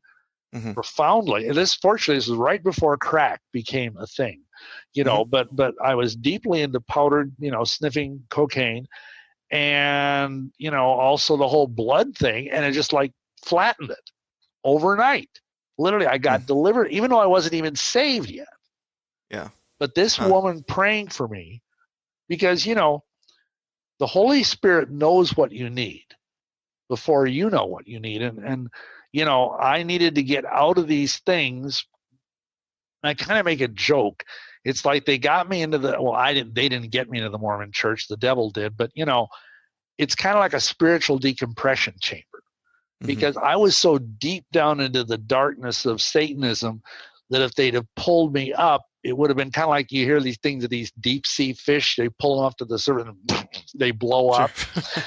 profoundly. And fortunately, this was right before crack became a thing, but I was deeply into powdered, sniffing cocaine, and also the whole blood thing, and it just like flattened it overnight. Literally, I got delivered, even though I wasn't even saved yet. Yeah. But this woman praying for me, because the Holy Spirit knows what you need before you know what you need, and I needed to get out of these things. I kind of make a joke. It's like they got me into they didn't get me into the Mormon church, the devil did, but it's kind of like a spiritual decompression chamber, because I was so deep down into the darkness of Satanism that if they'd have pulled me up, it would have been kind of like you hear these things of these deep sea fish, they pull them off to the surface and they blow up.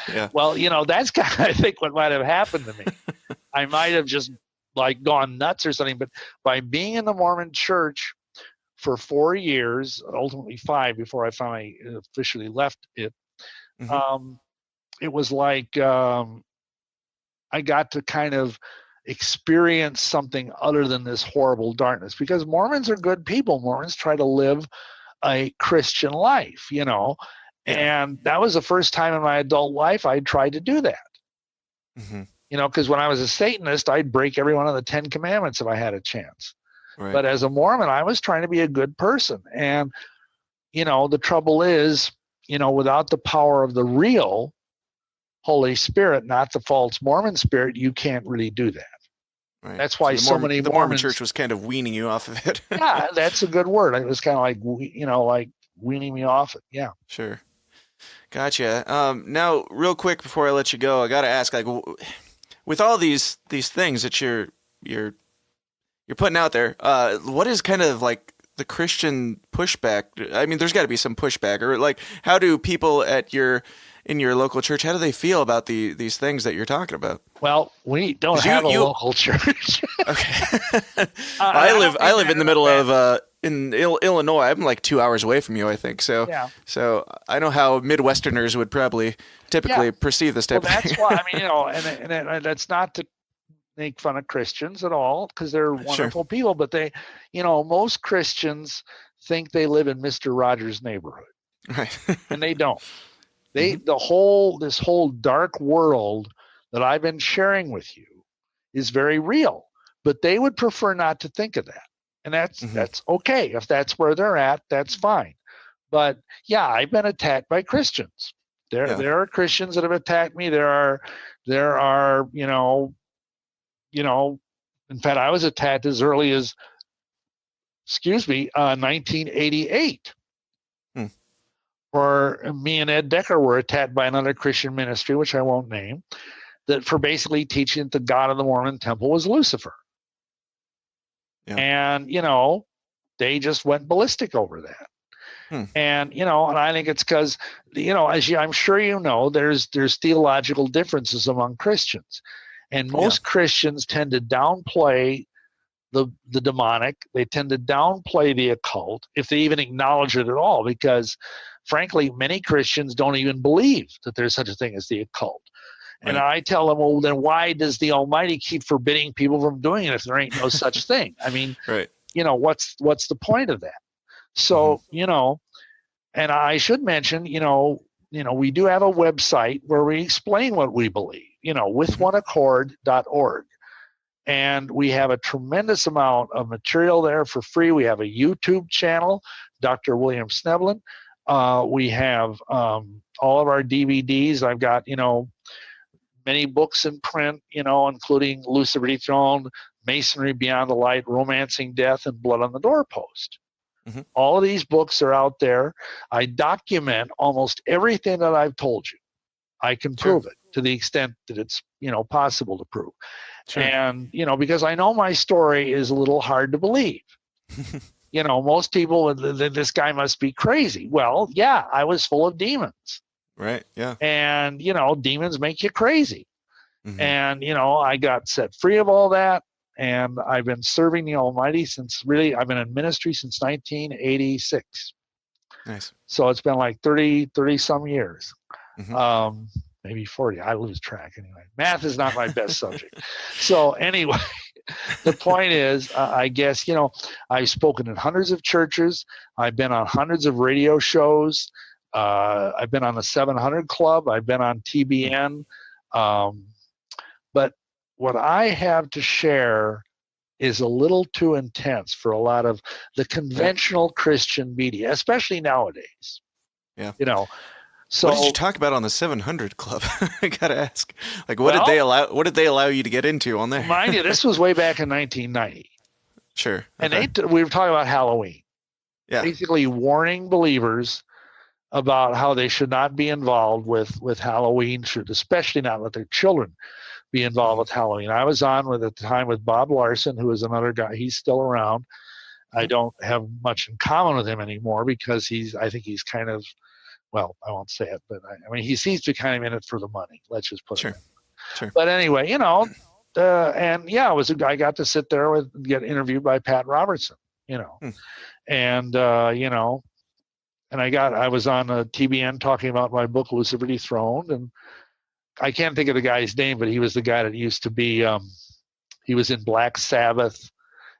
Yeah. Well, that's kind of, I think, what might have happened to me. I might have just like gone nuts or something, but by being in the Mormon church for 4 years, ultimately 5 before I finally officially left it, it was like I got to kind of experience something other than this horrible darkness, because Mormons are good people. Mormons try to live a Christian life, and that was the first time in my adult life I tried to do that. Because when I was a Satanist, I'd break every one of the 10 commandments if I had a chance. Right. But as a Mormon, I was trying to be a good person. And, the trouble is, without the power of the real Holy Spirit, not the false Mormon spirit, you can't really do that. Right. That's why so many the Mormons, Mormon church was kind of weaning you off of it. Yeah, that's a good word. It was kind of like, like weaning me off it. Yeah. Sure. Gotcha. Now, real quick before I let you go, I got to ask, like, with all these things that you're putting out there, what is kind of like the Christian pushback? I mean, there's got to be some pushback, or like, how do people in your local church, how do they feel about these things that you're talking about? Well, we don't have a local church. Okay. I live in the middle of in Illinois. I'm like 2 hours away from you, I think. So yeah. So I know how Midwesterners would probably typically perceive this type of thing. That's why, I mean, and that's not to make fun of Christians at all, because they're wonderful people, but they, most Christians think they live in Mr. Rogers' neighborhood. Right. And they don't. This whole dark world that I've been sharing with you is very real, but they would prefer not to think of that. And that's okay. If that's where they're at, that's fine. But yeah, I've been attacked by Christians. There are Christians that have attacked me. There are, in fact, I was attacked as early as, 1988. Or me and Ed Decker were attacked by another Christian ministry, which I won't name, that for basically teaching that the God of the Mormon temple was Lucifer. Yeah. And, they just went ballistic over that. And, and I think it's because, as I'm sure there's theological differences among Christians. And most Christians tend to downplay the demonic. They tend to downplay the occult, if they even acknowledge it at all, because frankly, many Christians don't even believe that there's such a thing as the occult. Right. And I tell them, well, then why does the Almighty keep forbidding people from doing it if there ain't no such thing? I mean, right. What's the point of that? So, and I should mention, we do have a website where we explain what we believe, withoneaccord.org. And we have a tremendous amount of material there for free. We have a YouTube channel, Dr. William Schnoebelen. We have all of our DVDs. I've got, many books in print, including Lucifer Dethroned, Masonry Beyond the Light, Romancing Death, and Blood on the Doorpost. All of these books are out there. I document almost everything that I've told you. I can prove it to the extent that it's, possible to prove. Sure. And, because I know my story is a little hard to believe. Most people, this guy must be crazy. Well, yeah, I was full of demons. Right, yeah. And, demons make you crazy. And, I got set free of all that. And I've been serving the Almighty I've been in ministry since 1986. Nice. So it's been like 30 some years. Mm-hmm. Maybe 40. I lose track anyway. Math is not my best subject. So anyway, the point is, I guess, I've spoken in hundreds of churches. I've been on hundreds of radio shows. I've been on the 700 Club. I've been on TBN. But what I have to share is a little too intense for a lot of the conventional Christian media, especially nowadays. Yeah. So what did you talk about on the 700 Club? I gotta ask. Like, what did they allow you to get into on there? Mind you, this was way back in 1990. Sure. Okay. And we were talking about Halloween. Yeah. Basically warning believers about how they should not be involved with Halloween, should especially not let their children be involved with Halloween. I was on at the time with Bob Larson, who is another guy. He's still around. I don't have much in common with him anymore because I think he's kind of, well, I won't say it, but I mean, he seems to be kind of in it for the money. Let's just put it that way. Sure. But anyway, and yeah, I got to sit there get interviewed by Pat Robertson, and and I was on a TBN talking about my book Lucifer Dethroned, and I can't think of the guy's name, but he was the guy that used to be he was in Black Sabbath,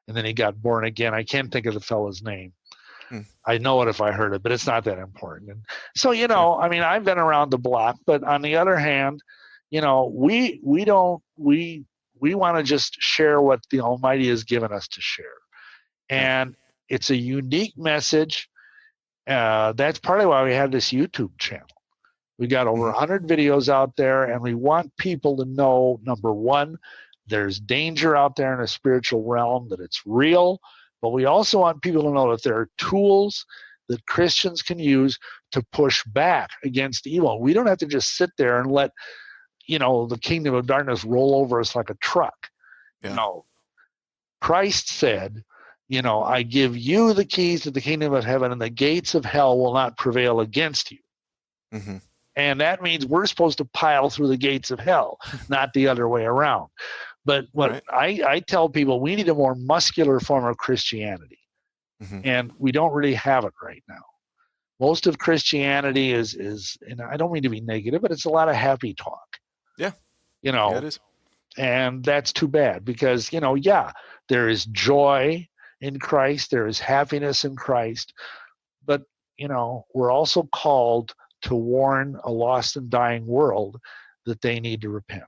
and then he got born again. I can't think of the fellow's name. I know it if I heard it, but it's not that important. And so, I mean, I've been around the block, but on the other hand, we want to just share what the Almighty has given us to share. And it's a unique message. That's partly why we have this YouTube channel. We got over 100 videos out there, and we want people to know, number one, there's danger out there in the spiritual realm, that it's real. But we also want people to know that there are tools that Christians can use to push back against evil. We don't have to just sit there and let, the kingdom of darkness roll over us like a truck. Yeah. No. Christ said, I give you the keys to the kingdom of heaven, and the gates of hell will not prevail against you. Mm-hmm. And that means we're supposed to pile through the gates of hell, not the other way around. But what I tell people, we need a more muscular form of Christianity. Mm-hmm. And we don't really have it right now. Most of Christianity is, and I don't mean to be negative, but it's a lot of happy talk. Yeah. Yeah, it is. And that's too bad because, there is joy in Christ. There is happiness in Christ. But, we're also called to warn a lost and dying world that they need to repent.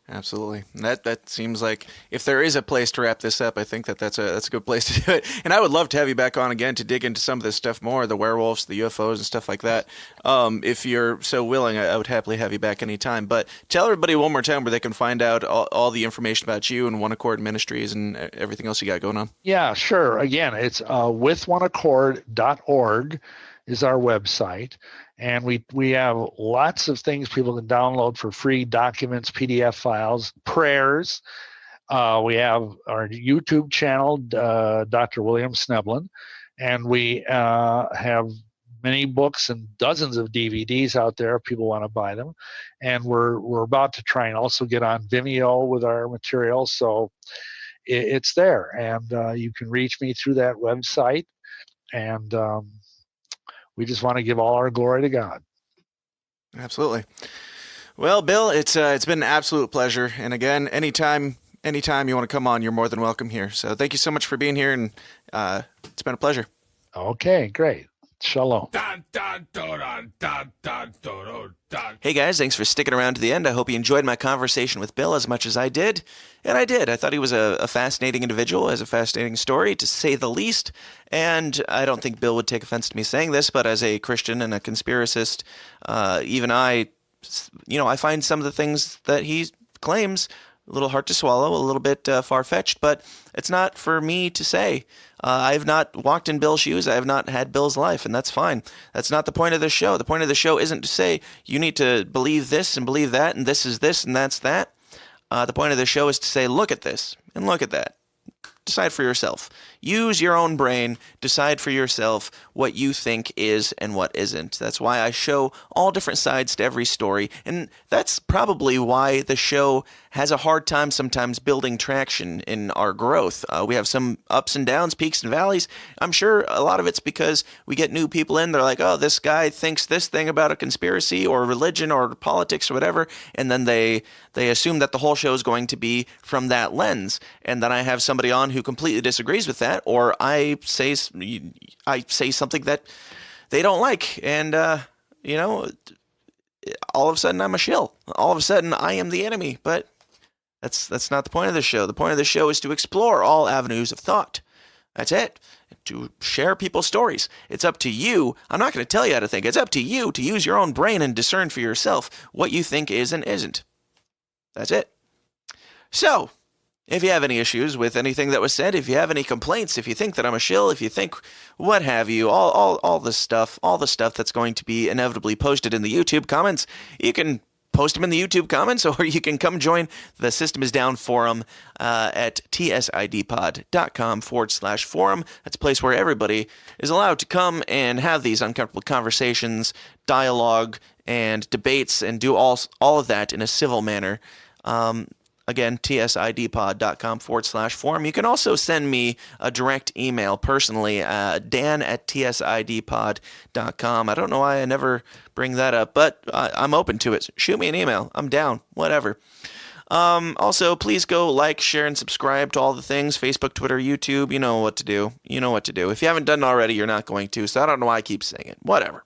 Absolutely. That seems like if there is a place to wrap this up, I think that's a good place to do it. And I would love to have you back on again to dig into some of this stuff more, the werewolves, the UFOs, and stuff like that. If you're so willing, I would happily have you back anytime. But tell everybody one more time where they can find out all the information about you and One Accord Ministries and everything else you got going on. Yeah, sure. Again, it's withoneaccord.org is our website. And we have lots of things people can download for free, documents, PDF files, prayers. We have our YouTube channel, Dr. William Schnoebelen, and we have many books and dozens of DVDs out there if people want to buy them. And we're about to try and also get on Vimeo with our material, so it's there. And you can reach me through that website. And we just want to give all our glory to God. Absolutely. Well, Bill, it's been an absolute pleasure. And again, anytime you want to come on, you're more than welcome here. So thank you so much for being here, and it's been a pleasure. Okay, great. Shalom. Hey guys, thanks for sticking around to the end. I hope you enjoyed my conversation with Bill as much as I did. And I did. I thought he was a fascinating individual, has a fascinating story, to say the least. And I don't think Bill would take offense to me saying this, but as a Christian and a conspiracist, even I find some of the things that he claims a little hard to swallow, a little bit far-fetched, but it's not for me to say. I have not walked in Bill's shoes. I have not had Bill's life, and that's fine. That's not the point of the show. The point of the show isn't to say you need to believe this and believe that, and this is this and that's that. The point of the show is to say, look at this and look at that. decide for yourself. Use your own brain. Decide for yourself what you think is and what isn't. That's why I show all different sides to every story. And that's probably why the show has a hard time sometimes building traction in our growth. We have some ups and downs, peaks and valleys. I'm sure a lot of it's because we get new people in. They're like, oh, this guy thinks this thing about a conspiracy or religion or politics or whatever. And then they assume that the whole show is going to be from that lens. And then I have somebody on who completely disagrees with that, or I say something that they don't like. And, all of a sudden I'm a shill. All of a sudden I am the enemy. But that's not the point of the show. The point of the show is to explore all avenues of thought. That's it. To share people's stories. It's up to you. I'm not going to tell you how to think. It's up to you to use your own brain and discern for yourself what you think is and isn't. That's it. So, if you have any issues with anything that was said, if you have any complaints, if you think that I'm a shill, if you think what have you, all the stuff that's going to be inevitably posted in the YouTube comments, you can post them in the YouTube comments, or you can come join the System is Down forum at tsidpod.com/forum. That's a place where everybody is allowed to come and have these uncomfortable conversations, dialogue, and debates, and do all of that in a civil manner. Again, tsidpod.com/forum. You can also send me a direct email personally, dan@tsidpod.com. I don't know why I never bring that up, but I'm open to it. Shoot me an email. I'm down. Whatever. Also, please go like, share, and subscribe to all the things. Facebook, Twitter, YouTube. You know what to do. If you haven't done it already, you're not going to, so I don't know why I keep saying it. Whatever.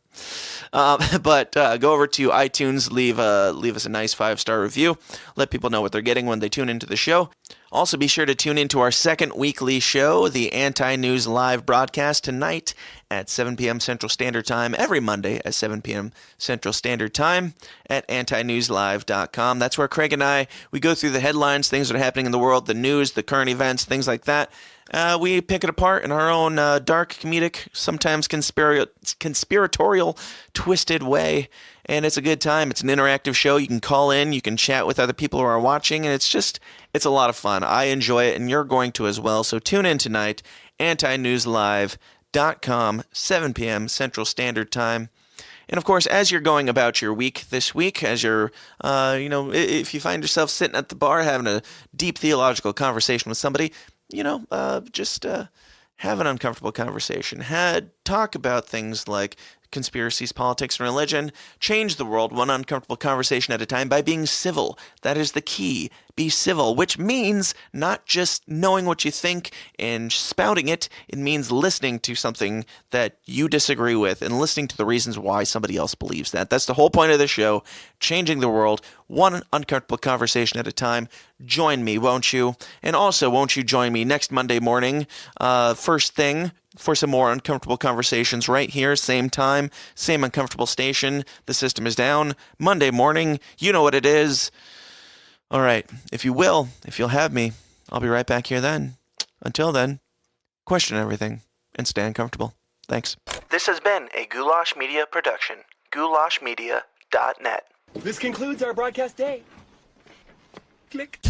But go over to iTunes, leave us a nice 5-star review. Let people know what they're getting when they tune into the show. Also, be sure to tune into our second weekly show, the Anti-News Live broadcast, tonight at 7 p.m. Central Standard Time, every Monday at 7 p.m. Central Standard Time at antinewslive.com. That's where Craig and I, we go through the headlines, things that are happening in the world, the news, the current events, things like that. We pick it apart in our own dark, comedic, sometimes conspiratorial, twisted way, and it's a good time. It's an interactive show. You can call in, you can chat with other people who are watching, and it's a lot of fun. I enjoy it, and you're going to as well. So tune in tonight, antinewslive.com, 7 p.m. Central Standard Time. And of course, as you're going about your week this week, as you're, if you find yourself sitting at the bar having a deep theological conversation with somebody, just have an uncomfortable conversation. Talk about things like conspiracies, politics, and religion. Change the world one uncomfortable conversation at a time by being civil. That is the key. Be civil, which means not just knowing what you think and spouting it. It means listening to something that you disagree with and listening to the reasons why somebody else believes that. That's the whole point of the show, changing the world one uncomfortable conversation at a time. Join me, won't you? And also, won't you join me next Monday morning, first thing, for some more uncomfortable conversations right here, same time, same uncomfortable station. The System is Down, Monday morning. You know what it is. All right, if you'll have me, I'll be right back here then. Until then, question everything and stay uncomfortable. Thanks. This has been a Goulash Media production. goulashmedia.net. This concludes our broadcast day. Click.